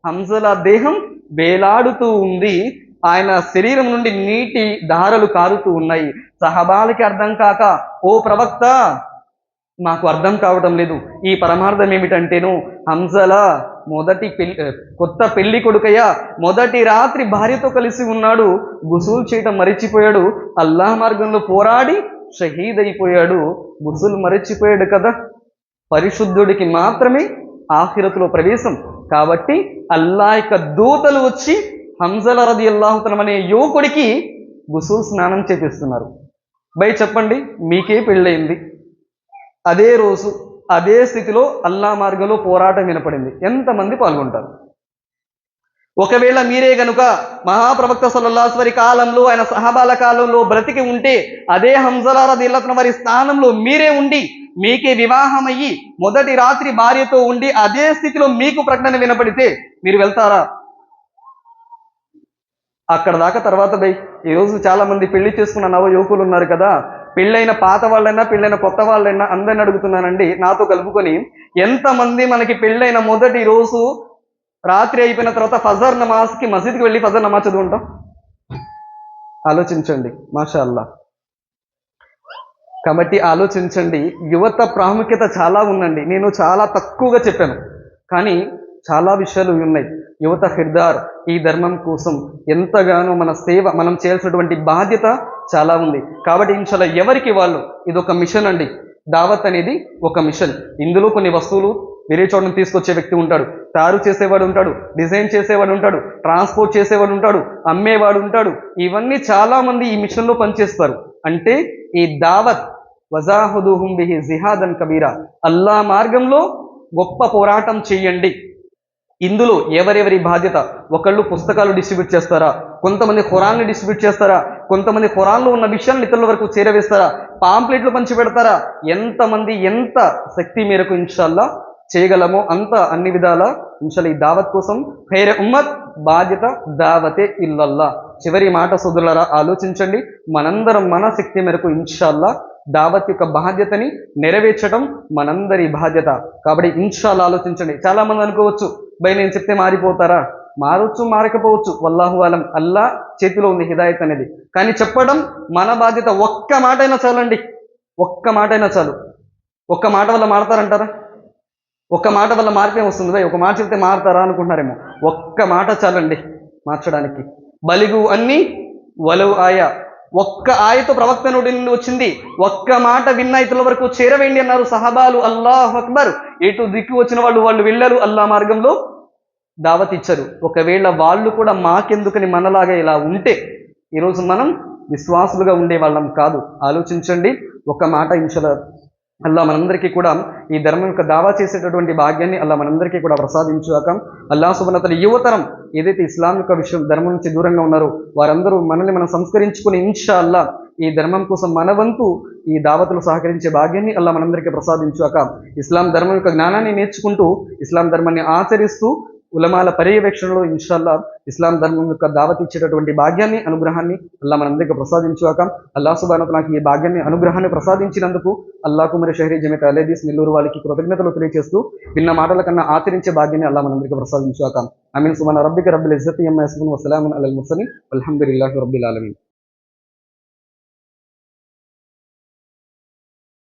హంజలా దేహం వేలాడుతూ ఉంది. ఆయన శరీరం నుండి నీటి ధారలు కారుతూ ఉన్నాయి. సహబాలకి అర్థం కాక, ఓ ప్రవక్త, మాకు అర్థం కావటం లేదు, ఈ పరమార్థం ఏమిటంటేను, హంజలా కొత్త పెళ్లి కొడుకయ్యా, మొదటి రాత్రి భార్యతో కలిసి ఉన్నాడు, గుసూలు చేయటం మరిచిపోయాడు, అల్లాహ్ మార్గంలో పోరాడి షహీద్ అయిపోయాడు. గుసూలు మరిచిపోయాడు కదా. పరిశుద్ధుడికి మాత్రమే ఆఖిరతులో ప్రవేశం. కాబట్టి అల్లాహ్ యొక్క దూతలు వచ్చి హంజలా రదియల్లాహు తఆలా అనే యువకుడికి గుసూల్ స్నానం చేపిస్తున్నారు. చెప్పండి, మీకే పెళ్ళయింది, అదే రోజు అదే స్థితిలో అల్లా మార్గంలో పోరాటం వినపడింది, ఎంతమంది పాల్గొంటారు? ఒకవేళ మీరే గనుక మహాప్రవక్త సల్లల్లాహు అలైహి వసల్లం కాలంలో, ఆయన సహాబాల కాలంలో బ్రతికి ఉంటే, అదే హంజలా రదియల్లాహు తఆలా వారి స్థానంలో మీరే ఉండి, మీకే వివాహం అయ్యి మొదటి రాత్రి భార్యతో ఉండి అదే స్థితిలో మీకు ప్రకటన వినపడితే మీరు వెళ్తారా? అక్కడ దాకా తర్వాత ఈరోజు చాలా మంది పెళ్లి చేసుకున్న నవ యువకులు ఉన్నారు కదా, పెళ్ళైన పాత వాళ్ళైనా పెళ్ళైన కొత్త వాళ్ళైనా అందరిని అడుగుతున్నానండి, నాతో కలుపుకొని, ఎంతమంది మనకి పెళ్ళైన మొదటి రోజు రాత్రి అయిపోయిన తర్వాత ఫజర్ నమాజ్కి మసీద్కి వెళ్ళి ఫజర్ నమాజ్ చదువుకుంటాం? ఆలోచించండి. మాషా అల్లా. కాబట్టి ఆలోచించండి. యువత ప్రాముఖ్యత చాలా ఉందండి. నేను చాలా తక్కువగా చెప్పాను, కానీ చాలా విషయాలు ఉన్నాయి. యువత హిర్దార్. ఈ ధర్మం కోసం ఎంతగానో మన సేవ, మనం చేయాల్సినటువంటి బాధ్యత చాలా ఉంది. కాబట్టి ఇన్షాల్లా ఎవరికి వాళ్ళు, ఇది ఒక మిషన్ అండి. దావత్ అనేది ఒక మిషన్. ఇందులో కొన్ని వస్తువులు వేరే చోట నుంచి తీసుకొచ్చే వ్యక్తి ఉంటాడు, తయారు చేసేవాడు ఉంటాడు, డిజైన్ చేసేవాడు ఉంటాడు, ట్రాన్స్పోర్ట్ చేసేవాడు ఉంటాడు, అమ్మేవాడు ఉంటాడు. ఇవన్నీ చాలా మంది ఈ మిషన్లో పనిచేస్తారు. అంటే ఈ దావత్, వజాహుదుహుం బిహి జిహాదన్ కబీరా, అల్లా మార్గంలో గొప్ప పోరాటం చేయండి. ఇందులో ఎవరెవరి బాధ్యత? ఒకళ్ళు పుస్తకాలు డిస్ట్రిబ్యూట్ చేస్తారా, కొంతమంది ఖురాన్ని డిస్ట్రిబ్యూట్ చేస్తారా, కొంతమంది ఖురాన్లో ఉన్న విషయాన్ని ఇతరుల వరకు చేరవేస్తారా, పాంప్లెట్లు పంచి పెడతారా? ఎంతమంది ఎంత శక్తి మేరకు ఇన్షాల్లా చేయగలమో అంత అన్ని విధాల ఇన్షాల్లా ఈ దావత్ కోసం ఖైర ఉమ్మత్ బాధ్యత దావతే ఇల్లల్లా. చివరి మాట సోదరులారా, ఆలోచించండి. మనందరం మన శక్తి మేరకు ఇన్షాల్లా దావత్ యొక్క బాధ్యతని నెరవేర్చడం మనందరి బాధ్యత. కాబట్టి ఇన్షాల్లా ఆలోచించండి. చాలా మంది అనుకోవచ్చు, నేను చెప్తే మారిపోతారా? మారొచ్చు, మారకపోవచ్చు, వల్లాహు అలం. అల్లా చేతిలో ఉంది హిదాయత్ అనేది. కానీ చెప్పడం మన బాధ్యత. ఒక్క మాట అయినా చాలండి, ఒక్క మాట అయినా చాలు. ఒక్క మాట వల్ల మారతారంటారా? ఒక్క మాట వల్ల మార్పే వస్తుంది. ఒక మాట చెప్తే మారతారా అనుకుంటున్నారేమో. ఒక్క మాట చాలండి మార్చడానికి. బలిగు అన్ని వలవు ఆయా, ఒక్క ఆయతో ప్రవక్త నుండి వచ్చింది. ఒక్క మాట విన్న ఇతరుల వరకు చేరవేయండి అన్నారు సహబాలు. అల్లాహ్ అక్బర్. ఎటు దిక్కు వచ్చిన వాళ్ళు వెళ్ళారు, అల్లా మార్గంలో దావత్ ఇచ్చారు. ఒకవేళ వాళ్ళు కూడా మాకెందుకని మనలాగా ఇలా ఉంటే ఈరోజు మనం విశ్వాసులుగా ఉండే వాళ్ళం కాదు. ఆలోచించండి. ఒక మాట ఇన్షాల్లా అల్లా మనందరికీ కూడా ఈ ధర్మం యొక్క దావా చేసేటటువంటి భాగ్యాన్ని అల్లా మనందరికీ కూడా ప్రసాదించుగాక. అల్లాహ్ సుబ్హానహు వ తఆలా యువతరం ఏదైతే ఇస్లాం యొక్క విషయం ధర్మం నుంచి దూరంగా ఉన్నారో వారందరూ మనల్ని మనం సంస్కరించుకుని ఇన్షాల్లా ఈ ధర్మం కోసం మన వంతు ఈ దావతులు సహకరించే భాగ్యాన్ని అల్లా మనందరికీ ప్రసాదించుగాక. ఇస్లాం ధర్మం యొక్క జ్ఞానాన్ని నేర్చుకుంటూ ఇస్లాం ధర్మాన్ని ఆచరిస్తూ ఉలమాల పర్యవేక్షణలో ఇన్షాల్లా ఇస్లాం ధర్మం యొక్క దావత్ ఇచ్చేటటువంటి భాగ్యాన్ని అనుగ్రహాన్ని అల్లా మనందరికీ ప్రసాదించుగాక. అల్లాహ్ సుబ్హానహు నాకు ఈ భాగ్యాన్ని అనుగ్రహాన్ని ప్రసాదించినందుకు అల్లాహకు మరి షహరీ జమీయత్ అహ్లదీస్ నెల్లూరు వాళ్ళకి కృతజ్ఞతలు తెలియజేస్తూ విన్న మాటల కన్నా ఆచరించే భాగ్యాన్ని అల్లా మనందరికీ ప్రసాదించుగాక. ఆమీన్. సుబ్హాన రబ్బిక రబ్బిల్ ఇజ్జతి అమ్మా యసిఫూన్ వసలామున్ అలల్ ముర్సలీన్ వల్హమ్దులిల్లాహి రబ్బిల్ ఆలమీన్.